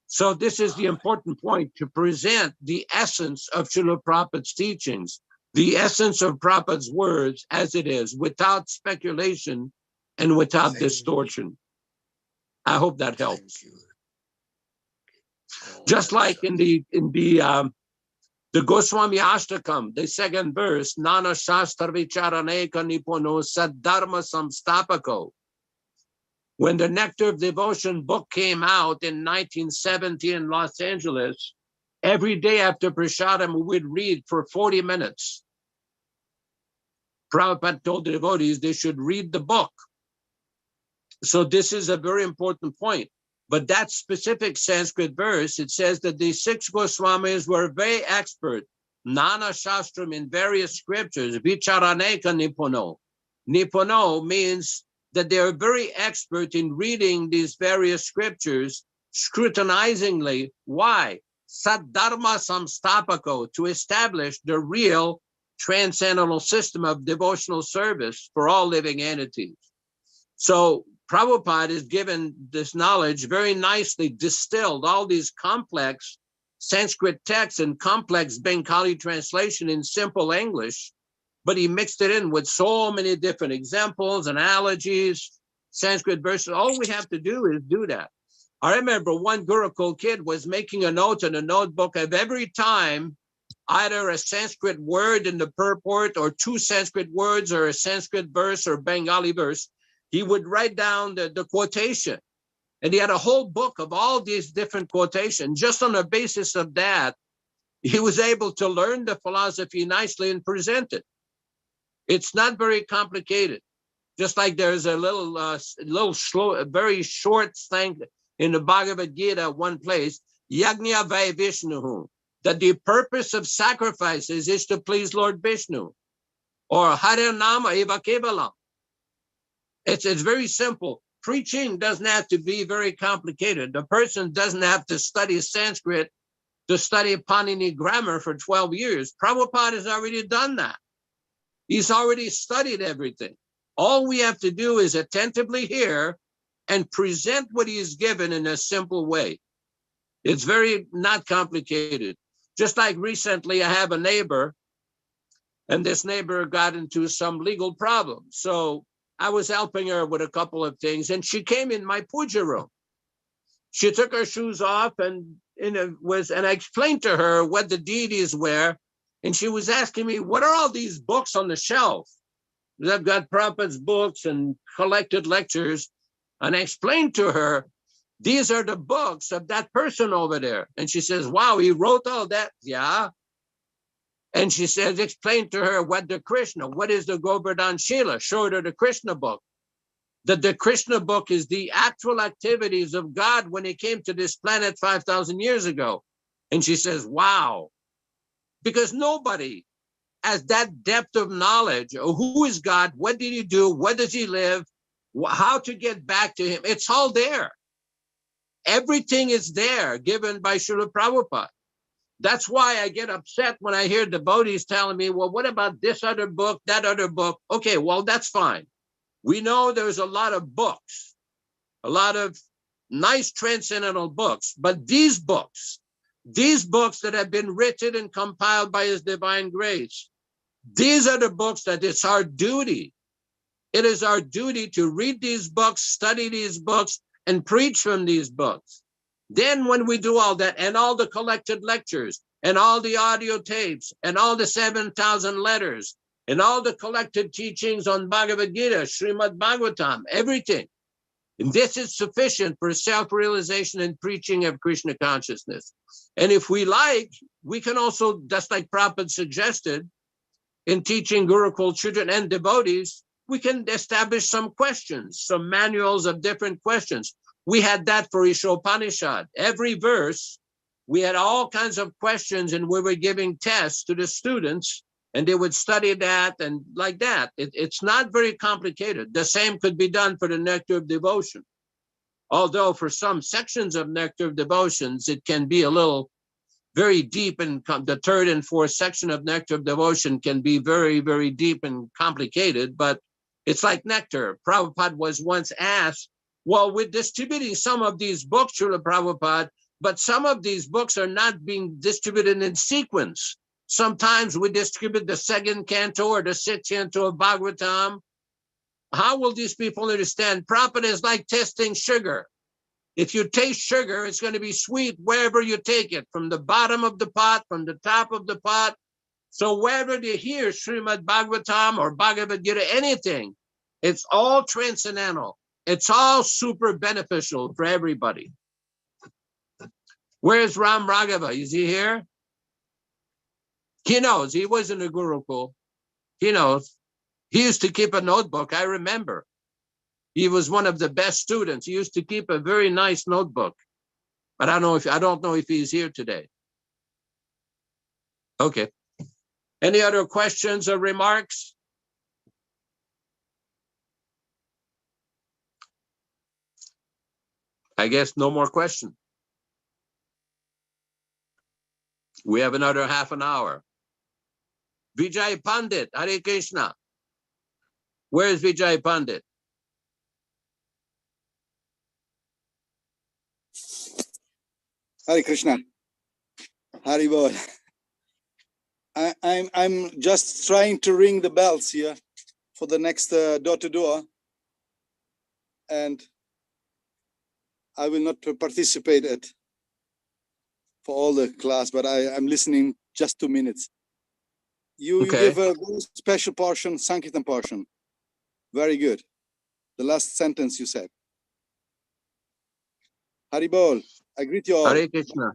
S3: So this is the important point, to present the essence of Srila Prabhupada's teachings, the essence of Prabhupada's words as it is, without speculation and without distortion. I hope that helps. Just like in the Goswami Ashtakam, the second verse, Nana Shastra Vicharaneka Nipuno Saddharma Samstapako. When the Nectar of Devotion book came out in 1970 in Los Angeles, every day after Prasadam, we would read for 40 minutes. Prabhupada told the devotees they should read the book. So this is a very important point. But that specific Sanskrit verse, it says that the 6 Goswamis were very expert, Nana Shastram, in various scriptures, Vicharaneka Nipuno. Nipuno means that they are very expert in reading these various scriptures scrutinizingly. Why? Saddharma Samstapako, to establish the real transcendental system of devotional service for all living entities. So Prabhupada is given this knowledge very nicely distilled, all these complex Sanskrit texts and complex Bengali translation in simple English, but he mixed it in with so many different examples, analogies, Sanskrit verses. All we have to do is do that. I remember one Gurukul kid was making a note in a notebook of every time either a Sanskrit word in the purport or 2 Sanskrit words or a Sanskrit verse or Bengali verse. He would write down the quotation. And he had a whole book of all these different quotations. Just on the basis of that, he was able to learn the philosophy nicely and present it. It's not very complicated. Just like there's a a very short thing in the Bhagavad-gītā, one place, Yajna vai Vishnuhu, that the purpose of sacrifices is to please Lord Vishnu, or Hare Nama eva kevalam. It's very simple. Preaching doesn't have to be very complicated. The person doesn't have to study Sanskrit to study Panini grammar for 12 years. Prabhupada has already done that. He's already studied everything. All we have to do is attentively hear and present what he is given in a simple way. It's very not complicated. Just like recently, I have a neighbor, and this neighbor got into some legal problem. So I was helping her with a couple of things, and she came in my puja room. She took her shoes off, and I explained to her what the deities were, and she was asking me, what are all these books on the shelf? I've got Prabhupada's books and collected lectures, and I explained to her, these are the books of that person over there. And she says, wow, he wrote all that? Yeah. And she says, explain to her what is the Govardhan Shila? Showed her the Krishna book. That the Krishna book is the actual activities of God when he came to this planet 5,000 years ago. And she says, wow. Because nobody has that depth of knowledge of who is God, what did he do, where does he live, how to get back to him. It's all there. Everything is there, given by Srila Prabhupada. That's why I get upset when I hear devotees telling me, well, what about this other book, that other book? Okay, well, that's fine. We know there's a lot of books, a lot of nice transcendental books, but these books that have been written and compiled by His Divine Grace, these are the books that it's our duty. It is our duty to read these books, study these books, and preach from these books. Then when we do all that, and all the collected lectures, and all the audio tapes, and all the 7,000 letters, and all the collected teachings on Bhagavad-gītā, Srimad Bhagavatam, everything, And this is sufficient for self-realization and preaching of Krishna consciousness. And if we like, we can also, just like Prabhupada suggested, in teaching Gurukul children and devotees, we can establish some questions, some manuals of different questions. We had that for Ishopanishad. Every verse, we had all kinds of questions, and we were giving tests to the students, and they would study that and like that. It's not very complicated. The same could be done for the Nectar of Devotion. Although for some sections of Nectar of Devotions, it can be a little very deep, and the third and fourth section of Nectar of Devotion can be very, very deep and complicated, but it's like nectar. Prabhupada was once asked, well, we're distributing some of these books, Srila Prabhupada, but some of these books are not being distributed in sequence. Sometimes we distribute the second canto or the sixth canto of Bhagavatam. How will these people understand? Prabhupada is like testing sugar. If you taste sugar, it's going to be sweet wherever you take it, from the bottom of the pot, from the top of the pot. So wherever you hear Srimad Bhagavatam or Bhagavad-gītā, anything, it's all transcendental. It's all super beneficial for everybody. Where's Ram Raghava? Is he here? He knows. He was in a Gurukul. He knows. He used to keep a notebook. I remember. He was one of the best students. He used to keep a very nice notebook. But I don't know if he's here today. Okay. Any other questions or remarks? I guess no more questions. We have another half an hour. Vijay Pandit, Hare Krishna. Where is Vijay Pandit?
S7: Hare Krishna. Hari Bol. I'm just trying to ring the bells here for the next door to door, and I will not participate it for all the class, but I'm listening just 2 minutes. You
S3: Okay.
S7: give a very special portion, Sankirtan portion. Very good. The last sentence you said. Hari Bol. I greet you all.
S3: Hare Krishna.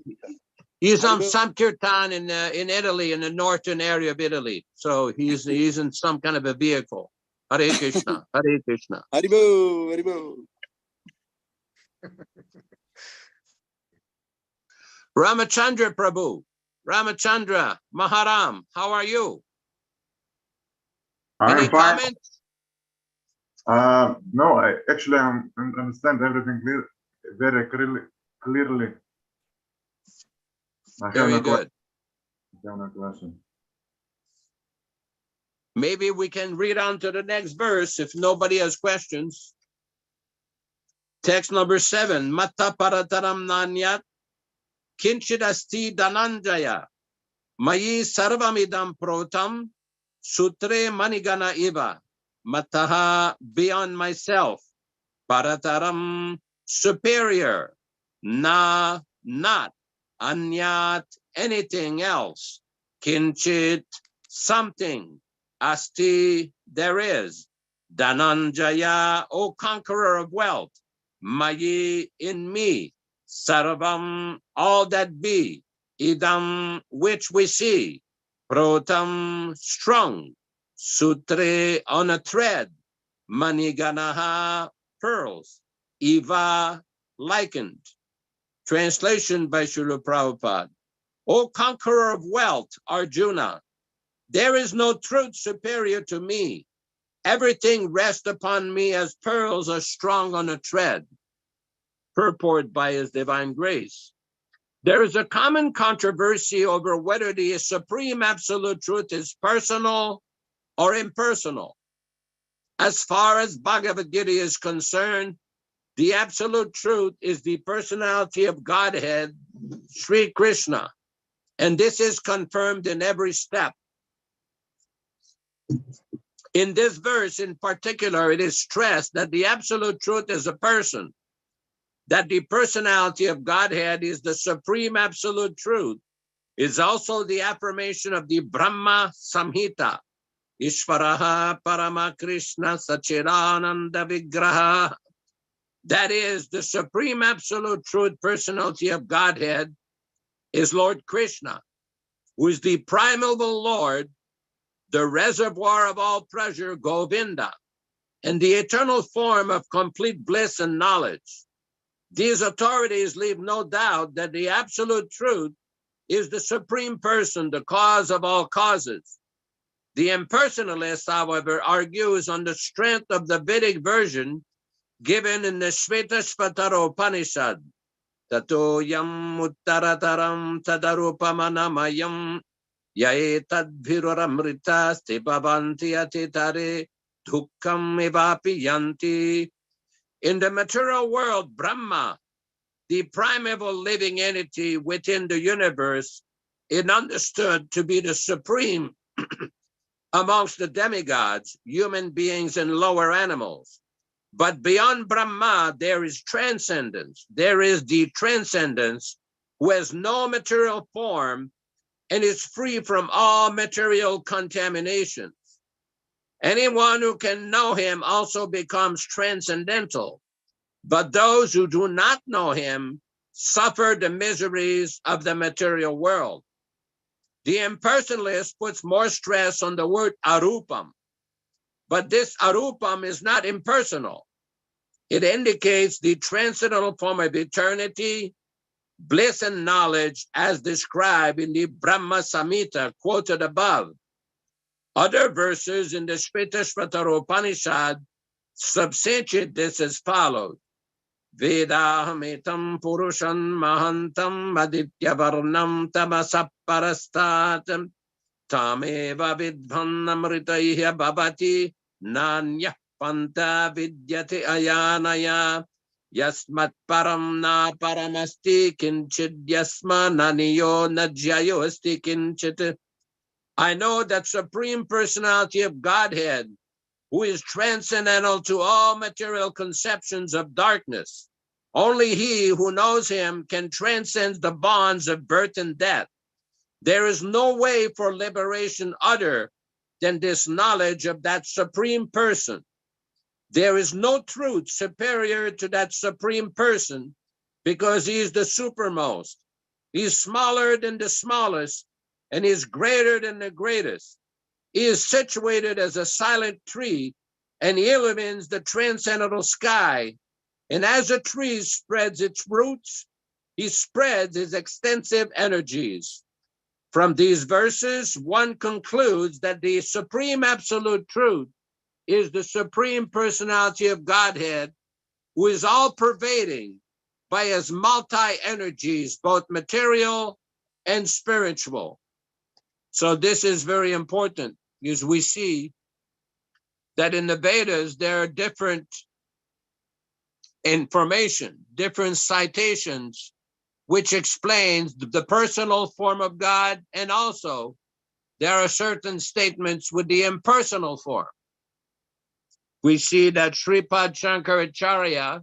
S3: He's on
S7: Hare
S3: Sankirtan in Italy, in the northern area of Italy. So he's in some kind of a vehicle. Hare Krishna. Hare Krishna.
S7: Hari Bol. Hari Bol.
S3: Ramachandra Prabhu. Ramachandra Maharam, how are you? Any
S8: I'm fine.
S3: comments?
S8: No, I actually understand everything very clearly. I have
S3: Very
S8: no
S3: good.
S8: question.
S3: Maybe we can read on to the next verse if nobody has questions. Text number 7. Matta parataram nanyat kinchidasti dananjaya mayi sarvamidam protam sutre manigana iva mataha beyond myself parataram superior na not anyat anything else kinchit something asti there is dananjaya O conqueror of wealth mayi in me sarvam all that be idam which we see protam strung sutre on a thread maniganaha pearls eva likened. Translation by Srila Prabhupada. O conqueror of wealth, Arjuna, there is no truth superior to me. Everything rests upon me as pearls are strung on a thread. Purport by His Divine Grace. There is a common controversy over whether the supreme absolute truth is personal or impersonal. As far as Bhagavad-gītā is concerned, the absolute truth is the personality of Godhead, Sri Krishna, and this is confirmed in every step. In this verse in particular, it is stressed that the absolute truth is a person, that the personality of Godhead is the supreme absolute truth, is also the affirmation of the Brahma Samhita, Ishvaraha Parama Krishna Sachidananda Vigraha. that is, the Supreme Absolute Truth Personality of Godhead, is Lord Krishna, who is the primal Lord, the reservoir of all pleasure, Govinda, and the eternal form of complete bliss and knowledge. These authorities leave no doubt that the Absolute Truth is the Supreme Person, the cause of all causes. The impersonalist, however, argues on the strength of the Vedic version given in the Shvetashvatara Upanishad. Tato yam uttarataram tadarupamanamayam yaetadviruramrita stibavanti atitare dukkam evapi yanti. In the material world, Brahma, the primeval living entity within the universe, is understood to be the supreme amongst the demigods, human beings, and lower animals. But beyond Brahma, there is transcendence. There is the transcendence who has no material form and is free from all material contaminations. Anyone who can know him also becomes transcendental. But those who do not know him suffer the miseries of the material world. The impersonalist puts more stress on the word arupam, but this arupam is not impersonal. It indicates the transcendental form of eternity, bliss, and knowledge as described in the Brahma Samhita quoted above. Other verses in the Shvetashvatara Upanishad substantiate this as follows. Vedahamitam Purushan Mahantam Aditya Varnam Tamasaparastatam Tameva Vidbhanamritaiha Babati Nanya Panta Vidyate Ayanaya Yasmat Param Na Paramasti Kinchid Yasma Naniyo Najyayo Asti Kinchit. I know that Supreme Personality of Godhead, who is transcendental to all material conceptions of darkness. Only he who knows him can transcend the bonds of birth and death. There is no way for liberation other than this knowledge of that Supreme Person. There is no truth superior to that Supreme Person because he is the supermost. He is smaller than the smallest and is greater than the greatest. He is situated as a silent tree and he illumines the transcendental sky. And as a tree spreads its roots, he spreads his extensive energies. From these verses, one concludes that the Supreme Absolute Truth is the Supreme Personality of Godhead, who is all-pervading by his multi-energies, both material and spiritual. So this is very important, because we see that in the Vedas, there are different information, different citations, which explains the personal form of God, and also there are certain statements with the impersonal form. We see that Sripad Shankaracharya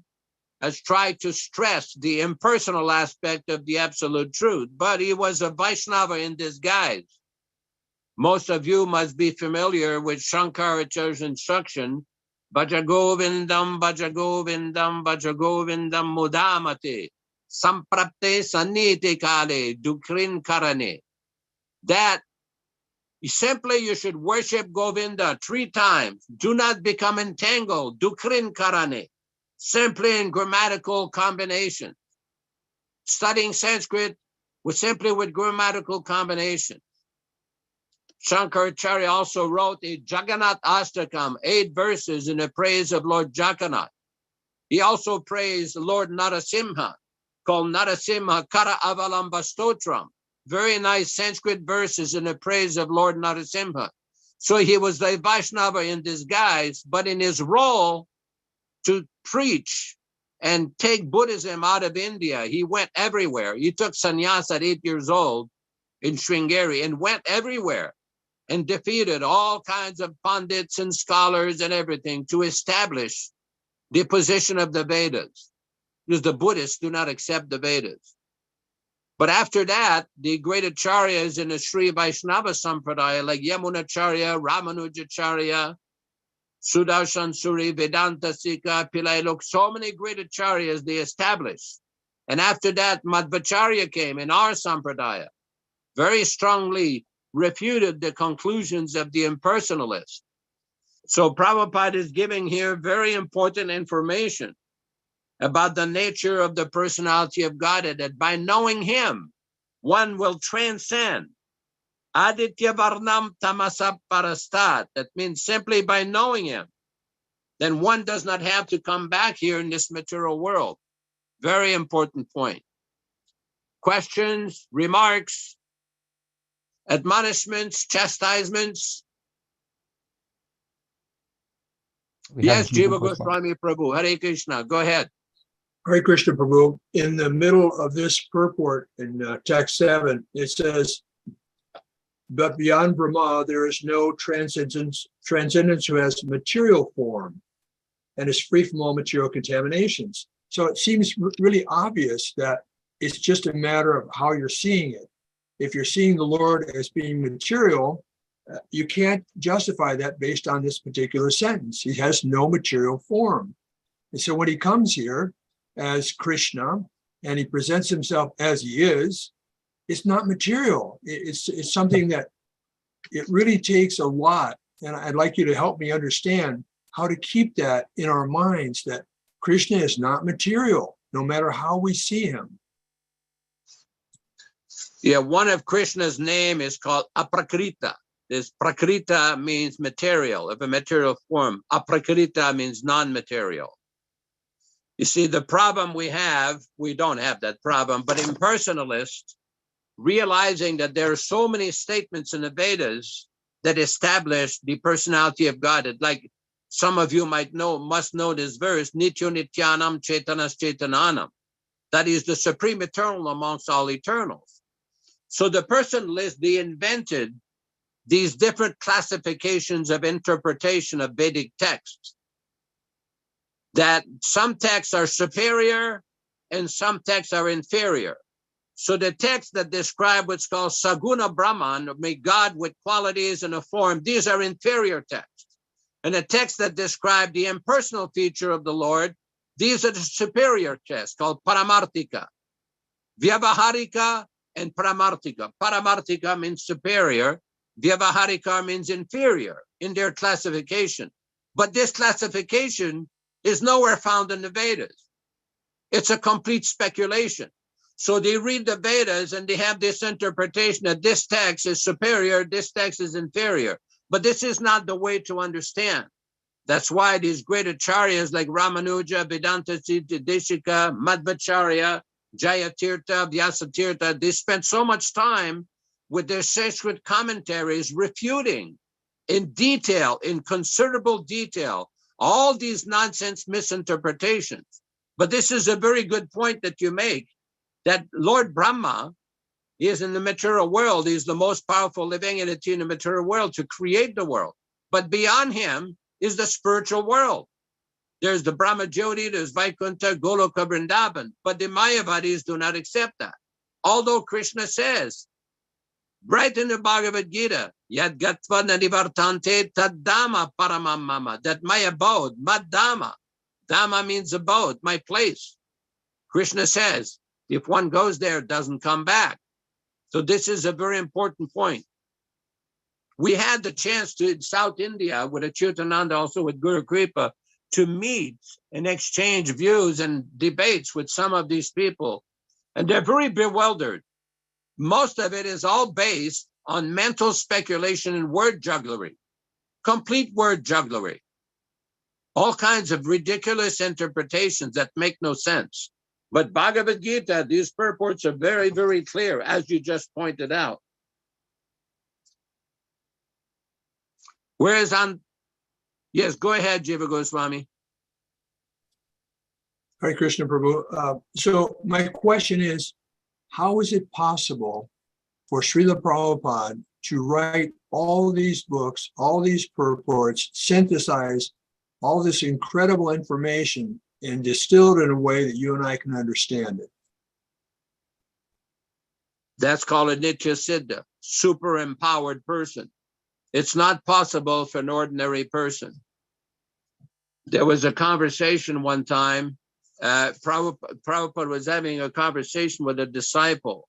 S3: has tried to stress the impersonal aspect of the Absolute Truth, but he was a Vaishnava in disguise. Most of you must be familiar with Shankaracharya's instruction, Bhaja Govindam, Bhaja Govindam, Bhaja Govindam Mudamate, Samprapte Saniti Kale, Dukrin Karane. That simply you should worship Govinda 3 times. Do not become entangled, Dukrin Karane, simply in grammatical combination. Studying Sanskrit was simply with grammatical combination. Shankaracharya also wrote a Jagannath Astakam, 8 verses in the praise of Lord Jagannath. He also praised Lord Narasimha, called Narasimha Kara Avalamba Stotram. Very nice Sanskrit verses in the praise of Lord Narasimha. So he was a Vaishnava in disguise, but in his role to preach and take Buddhism out of India, he went everywhere. He took sannyas at 8 years old in Sringeri and went everywhere and defeated all kinds of pundits and scholars and everything to establish the position of the Vedas, because the Buddhists do not accept the Vedas. But after that, the great acharyas in the Sri Vaishnava Sampradaya, like Yamunacharya, Ramanujacharya, Sudarshan Suri, Vedanta Sika, Pillai, look, so many great acharyas they established. And after that, Madhvacharya came in our sampradaya, very strongly refuted the conclusions of the impersonalists. So Prabhupada is giving here very important information about the nature of the personality of Godhead, that by knowing him, one will transcend. Aditya Varnam Tamasap Parastat. That means simply by knowing him, then one does not have to come back here in this material world. Very important point. Questions, remarks, admonishments, chastisements? Yes, Jiva Goswami Prabhu. Hare Krishna. Go ahead.
S5: Hare Krishna, Prabhu. In the middle of this purport in text 7, it says, but beyond Brahma, there is no transcendence who has material form and is free from all material contaminations. So it seems really obvious that it's just a matter of how you're seeing it. If you're seeing the Lord as being material, you can't justify that based on this particular sentence. He has no material form. And so when he comes here as Krishna and he presents himself as he is, it's not material. It's something that it really takes a lot. And I'd like you to help me understand how to keep that in our minds, that Krishna is not material, no matter how we see him.
S3: Yeah, one of Krishna's name is called Aprakrita. This Prakrita means material, of a material form. Aprakrita means non-material. You see, the problem we don't have that problem, but impersonalists, realizing that there are so many statements in the Vedas that establish the personality of God. Like some of you must know this verse, Nityo Nityanam Chaitanas Chaitananam. That is the supreme eternal amongst all eternals. So the personalists, they invented these different classifications of interpretation of Vedic texts. That some texts are superior and some texts are inferior. So the texts that describe what's called Saguna Brahman, make God with qualities and a form, these are inferior texts. And the texts that describe the impersonal feature of the Lord, these are the superior texts called Paramartika. Vyavaharika and Paramartika. Paramartika means superior. Vyavaharika means inferior in their classification. But this classification is nowhere found in the Vedas. It's a complete speculation. So they read the Vedas and they have this interpretation that this text is superior, this text is inferior. But this is not the way to understand. That's why these great acharyas like Ramanuja, Vedanta Deshika, Madhvacharya, Jayatirtha, Vyasatirtha, they spent so much time with their sacred commentaries refuting in detail, in considerable detail, all these nonsense misinterpretations. But this is a very good point that you make, that Lord Brahma is in the material world. He's the most powerful living entity in the material world to create the world. But beyond him is the spiritual world. There's the Brahma Jyoti, there's Vaikuntha, Goloka, Vrindavan. But the Mayavadis do not accept that. Although Krishna says, right in the Bhagavad-gītā, Yad Gatva Nadivartante Taddama Paramam Mama, that my abode, Maddama, Dhamma means abode, my place. Krishna says, if one goes there, it doesn't come back. So this is a very important point. We had the chance to, in South India, with Achyutananda, also with Guru Kripa, to meet and exchange views and debates with some of these people. And they're very bewildered. Most of it is all based on mental speculation and word jugglery, complete word jugglery. All kinds of ridiculous interpretations that make no sense. But Bhagavad-gītā, these purports are very, very clear, as you just pointed out. Whereas yes, go ahead, Jiva Goswami.
S5: Hare Krishna, Prabhu. So my question is, how is it possible for Srila Prabhupada to write all these books, all these purports, synthesize all this incredible information and distill it in a way that you and I can understand it?
S3: That's called a Nitya Siddha, super empowered person. It's not possible for an ordinary person. There was a conversation one time. Prabhupada was having a conversation with a disciple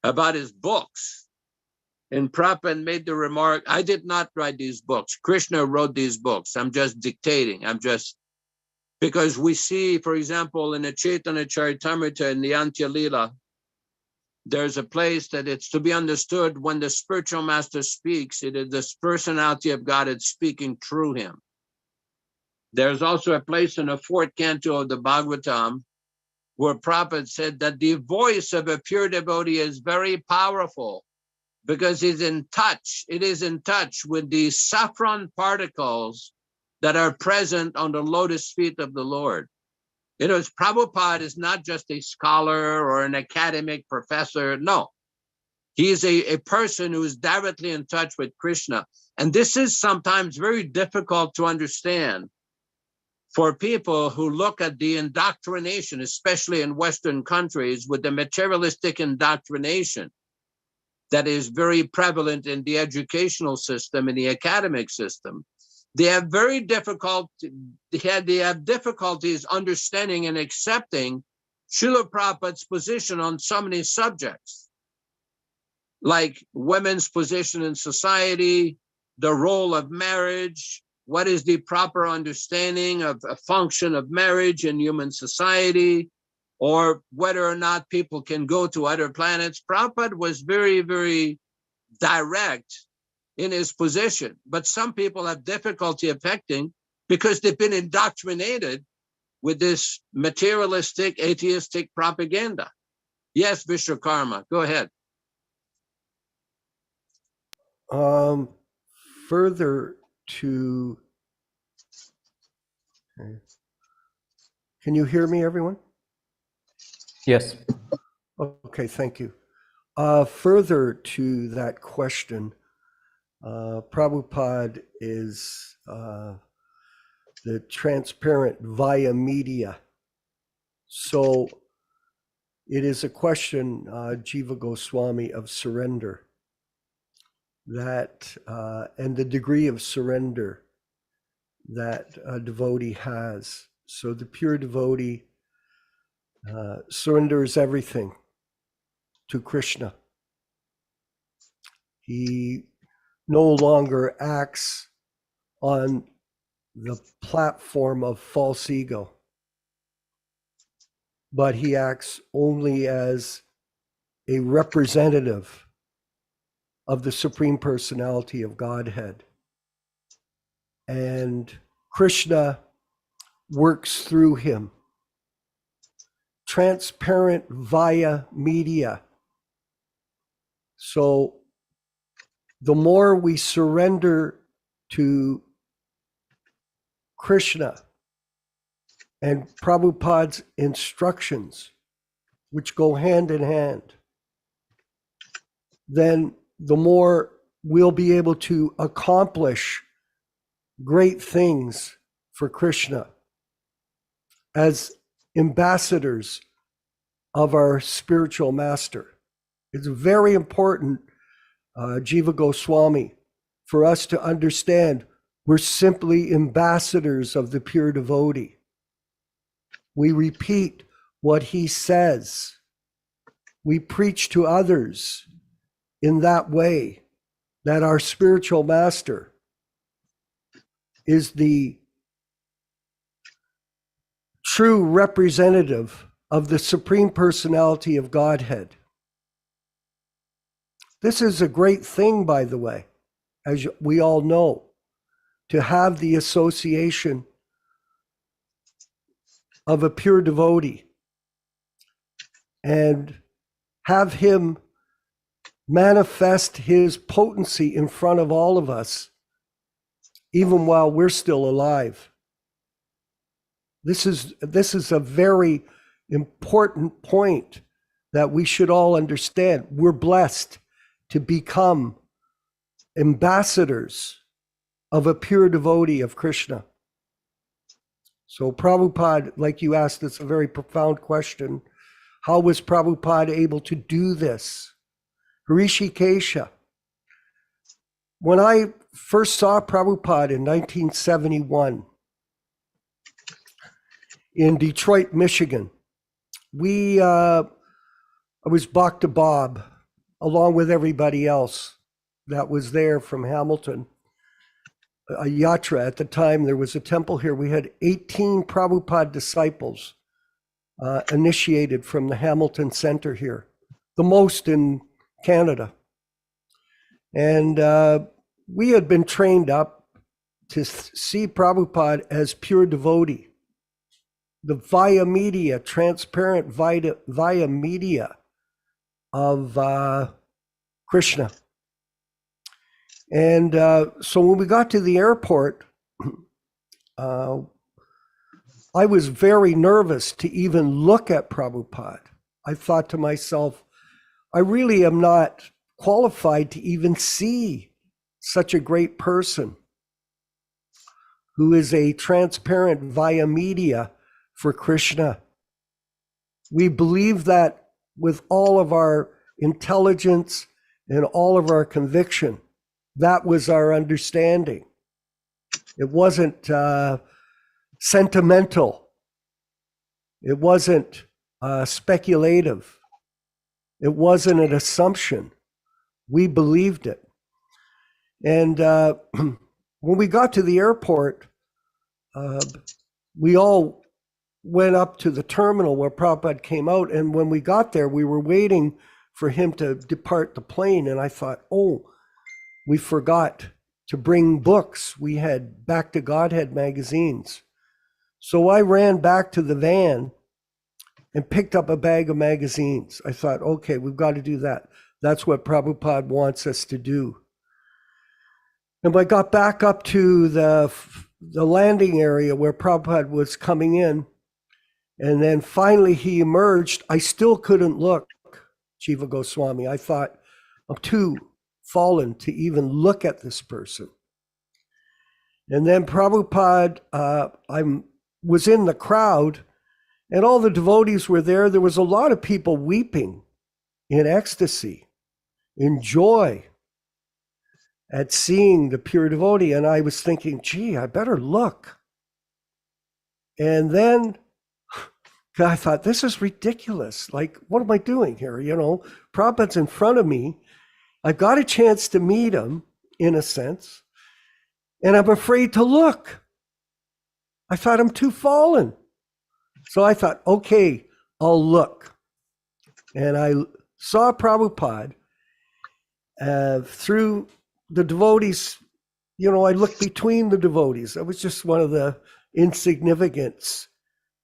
S3: about his books. And Prabhupada made the remark, I did not write these books. Krishna wrote these books. I'm just dictating. Because we see, for example, in the Chaitanya Charitamrita in the Antya Lila, there's a place that it's to be understood when the spiritual master speaks, it is the personality of God that's speaking through him. There's also a place in the fourth canto of the Bhagavatam where Prabhupada said that the voice of a pure devotee is very powerful because it is in touch with the saffron particles that are present on the lotus feet of the Lord. You know, Prabhupada is not just a scholar or an academic professor. No, he is a person who is directly in touch with Krishna. And this is sometimes very difficult to understand for people who look at the indoctrination, especially in Western countries, with the materialistic indoctrination that is very prevalent in the educational system, in the academic system. They have difficulties understanding and accepting Srila Prabhupada's position on so many subjects, like women's position in society, the role of marriage, what is the proper understanding of a function of marriage in human society, or whether or not people can go to other planets. Prabhupada was very, very direct in his position, but some people have difficulty affecting because they've been indoctrinated with this materialistic, atheistic propaganda. Yes, Viśvakarmā, go ahead.
S1: Further to, can you hear me, everyone?
S4: Yes.
S1: Okay, thank you. Further to that question, Prabhupada is the transparent via media. So it is a question, Jiva Goswami, of surrender, that and the degree of surrender that a devotee has. So the pure devotee surrenders everything to Krishna. He no longer acts on the platform of false ego, but he acts only as a representative of the Supreme Personality of Godhead. And Krishna works through him. Transparent via media. So the more we surrender to Krishna and Prabhupada's instructions, which go hand in hand, then the more we'll be able to accomplish great things for Krishna as ambassadors of our spiritual master. It's very important, Jiva Goswami, for us to understand we're simply ambassadors of the pure devotee. We repeat what he says. We preach to others in that way that our spiritual master is the true representative of the Supreme Personality of Godhead. This is a great thing, by the way, as we all know, to have the association of a pure devotee and have him manifest his potency in front of all of us, even while we're still alive. This is a very important point that we should all understand. We're blessed to become ambassadors of a pure devotee of Krishna. So Prabhupada, like you asked, it's a very profound question. How was Prabhupada able to do this? Hrishikesha. When I first saw Prabhupada in 1971, in Detroit, Michigan. I was Bhakta Bob, along with everybody else that was there from Hamilton. A yatra at the time, there was a temple here. We had 18 Prabhupada disciples initiated from the Hamilton Center here, the most in Canada. And we had been trained up to see Prabhupada as pure devotee, the via media, transparent via media of Krishna. And so when we got to the airport, I was very nervous to even look at Prabhupada. I thought to myself, I really am not qualified to even see such a great person who is a transparent via media for Krishna. We believe that with all of our intelligence and all of our conviction. That was our understanding. It wasn't sentimental. It wasn't speculative. It wasn't an assumption. We believed it. And when we got to the airport, we all went up to the terminal where Prabhupada came out. And when we got there, we were waiting for him to depart the plane. And I thought, oh, we forgot to bring books. We had Back to Godhead magazines. So I ran back to the van and picked up a bag of magazines. I thought, okay, we've got to do that. That's what Prabhupada wants us to do. And I got back up to the landing area where Prabhupada was coming in. And then finally he emerged. I still couldn't look, Jiva Goswami. I thought, I'm too fallen to even look at this person. And then Prabhupada, I was in the crowd and all the devotees were there. There was a lot of people weeping in ecstasy, in joy at seeing the pure devotee. And I was thinking, gee, I better look. And then I thought, this is ridiculous. Like, what am I doing here? You know, Prabhupada's in front of me. I got a chance to meet him, in a sense, and I'm afraid to look. I thought, I'm too fallen. So I thought, okay, I'll look. And I saw Prabhupada through the devotees. You know, I looked between the devotees. I was just one of the insignificant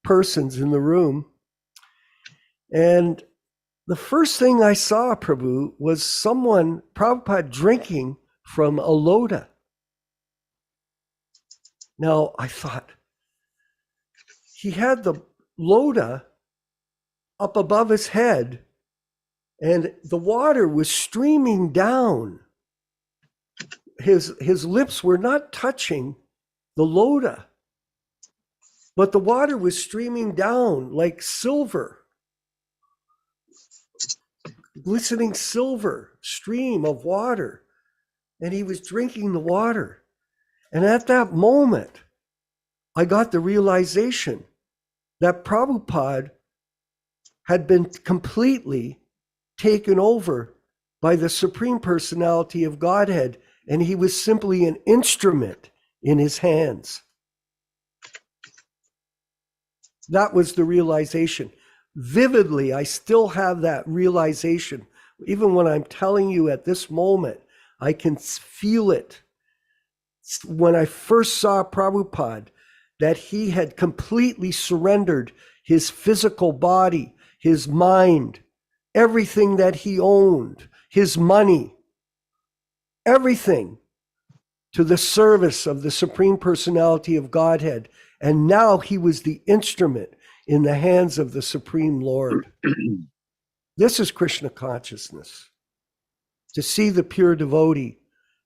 S1: persons in the room. And the first thing I saw, Prabhu, was someone, Prabhupada, drinking from a loda. Now, I thought, he had the loda up above his head, and the water was streaming down. His lips were not touching the loda, but the water was streaming down like silver. Glistening silver stream of water, and he was drinking the water. And at that moment, I got the realization that Prabhupada had been completely taken over by the Supreme Personality of Godhead, and he was simply an instrument in his hands. That was the realization. Vividly, I still have that realization. Even when I'm telling you at this moment, I can feel it. When I first saw Prabhupada, that he had completely surrendered his physical body, his mind, everything that he owned, his money, everything to the service of the Supreme Personality of Godhead. And now he was the instrument in the hands of the Supreme Lord. This is Krishna consciousness. To see the pure devotee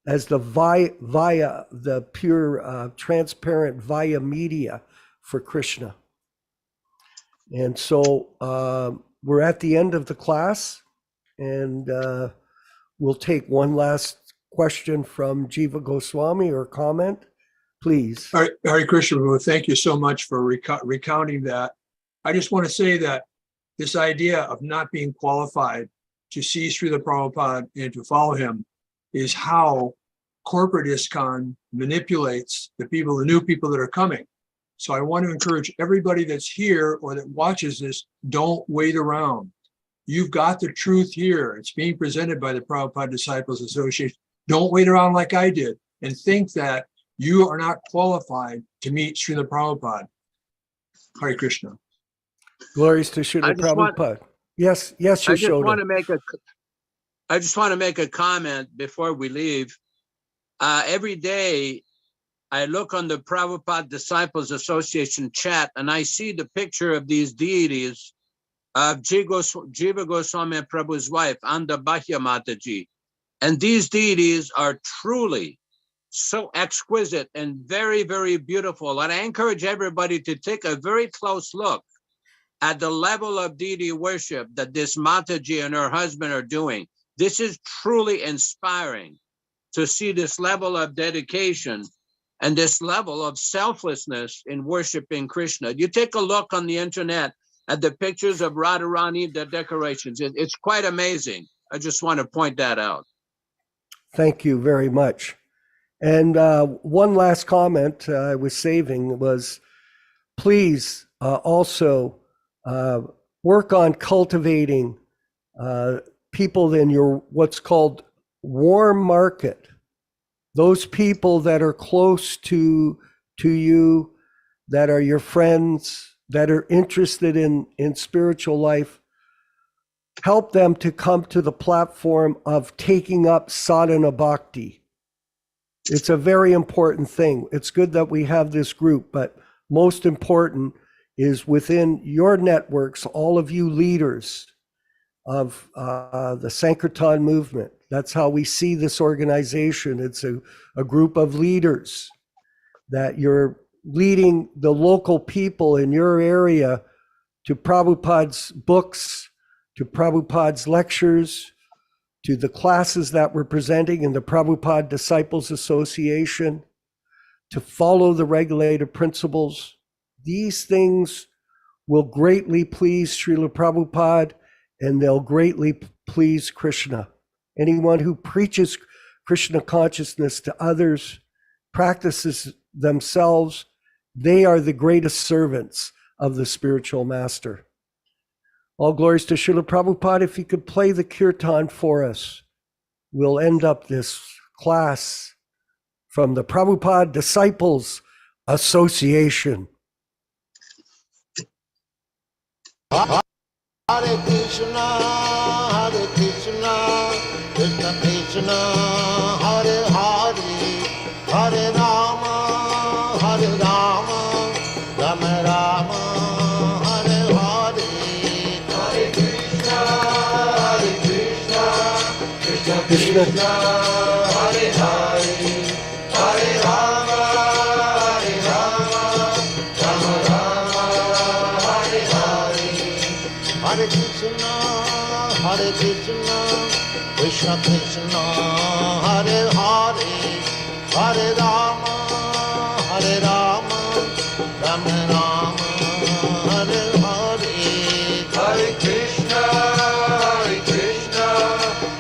S1: as the the pure, transparent via media for Krishna. And so we're at the end of the class, and we'll take one last question from Jiva Goswami or comment. please.
S5: Hare Krishna, Prabhu, thank you so much for recounting that. I just want to say that this idea of not being qualified to see Srila Prabhupada and to follow him is how corporate ISKCON manipulates the people, the new people that are coming. So I want to encourage everybody that's here or that watches this, don't wait around. You've got the truth here. It's being presented by the Prabhupada Disciples Association. Don't wait around like I did and think that you are not qualified to meet Srila Prabhupada. Hare Krishna.
S1: Glories to Srila Prabhupada. Yes, Yaśodā.
S3: I just want to make a comment before we leave. Every day, I look on the Prabhupada Disciples Association chat and I see the picture of these deities of Jiva Goswami Prabhu's wife, Anda Bahya Mataji. And these deities are truly so exquisite and very, very beautiful. And I encourage everybody to take a very close look at the level of deity worship that this Mataji and her husband are doing. This is truly inspiring to see this level of dedication and this level of selflessness in worshiping Krishna. You take a look on the internet at the pictures of Radharani, the decorations. It's quite amazing. I just want to point that out.
S1: Thank you very much. And one last comment I was saving was, please also work on cultivating people in your what's called warm market. Those people that are close to you, that are your friends, that are interested in spiritual life, help them to come to the platform of taking up sadhana bhakti. It's a very important thing. It's good that we have this group, but most important is within your networks, all of you leaders of the Sankirtan movement. That's how we see this organization. It's a group of leaders that you're leading the local people in your area to Prabhupada's books, to Prabhupada's lectures, to the classes that we're presenting in the Prabhupada Disciples Association, to follow the regulated principles. These things will greatly please Srila Prabhupada, and they'll greatly please Krishna. Anyone who preaches Krishna consciousness to others, practices themselves, they are the greatest servants of the spiritual master. All glories to Srila Prabhupada. If you could play the kirtan for us, we'll end up this class from the Prabhupada Disciples Association.
S2: Hare Krishna, Krishna Krishna, Hare Hare, Hare Rama, Rama Rama, Hare Hare. Hare Krishna, Krishna Krishna, Hare Hare, Hare Rama, Rama Rama, Hare Hare. Hare Krishna, Krishna Krishna, Hare Hare, Hare Rama, Rama Rama, Hare Hare. Hare Krishna,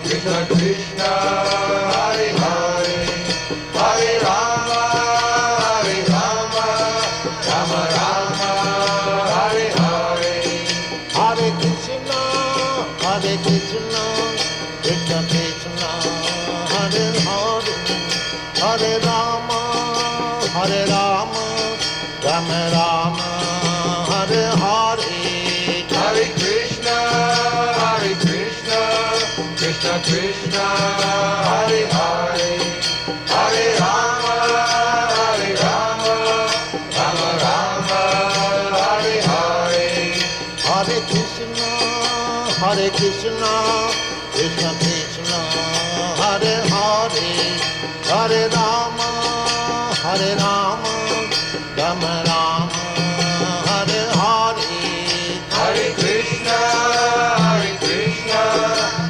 S2: Krishna Krishna, Hare Hare, Hare Rama, Rama Rama, Hare Hare. Hare Krishna, Krishna Krishna, Hare Hare, Hare Rama, Rama Rama, Hare Hare. Hare Krishna, Krishna Krishna, Hare Hare, Hare Rama, Rama Rama, Hare Hare. Hare Krishna, Krishna Krishna, Hare Hare, Hare Rama, Rama Rama, Hare Hare. Hare Krishna,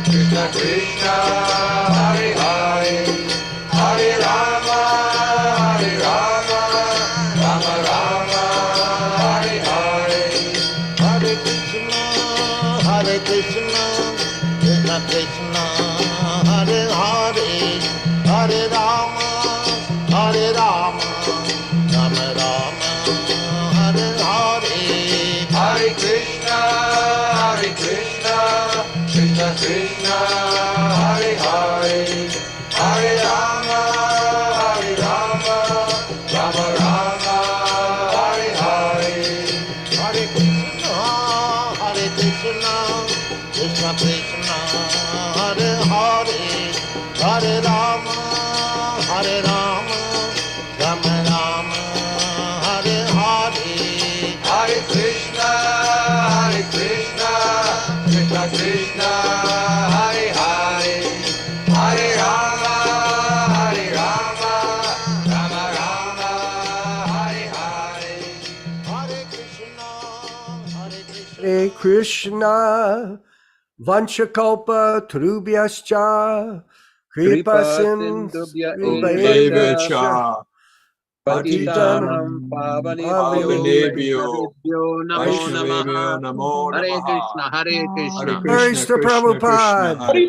S2: Krishna Krishna, Hare Hare, Hare Rama, Rama Rama Rama, Hare Hare, Hare Krishna, Krishna Krishna, Hare Hare, Hare Rama, Rama Rama, Hare Hare, Hare Krishna, Krishna Krishna, Hare Hare, Hare Rama, Rama Rama, Hare Hare, Hare Krishna, Krishna Krishna, Hare Hare, Hare Rama, Rama Rama, Hare Hare, Hare Krishna,
S1: Hare Krishna, Vanchakalpa Trubhyascha, Kripa
S3: Sindhubhya
S1: Sindhubhya
S5: Cha,
S3: Patitanam Pavanebhyo
S5: Pavanebhyo,
S3: Vaishnavebhyo Namo
S5: Vaishnavebhyo
S3: Namaha.
S5: Namo
S3: Hare
S5: Namaha.
S3: Krishna, Hare Krishna.
S5: Hare
S1: Praise
S5: Krishna,
S1: to
S5: Krishna
S1: Prabhupada.
S5: Krishna, Hare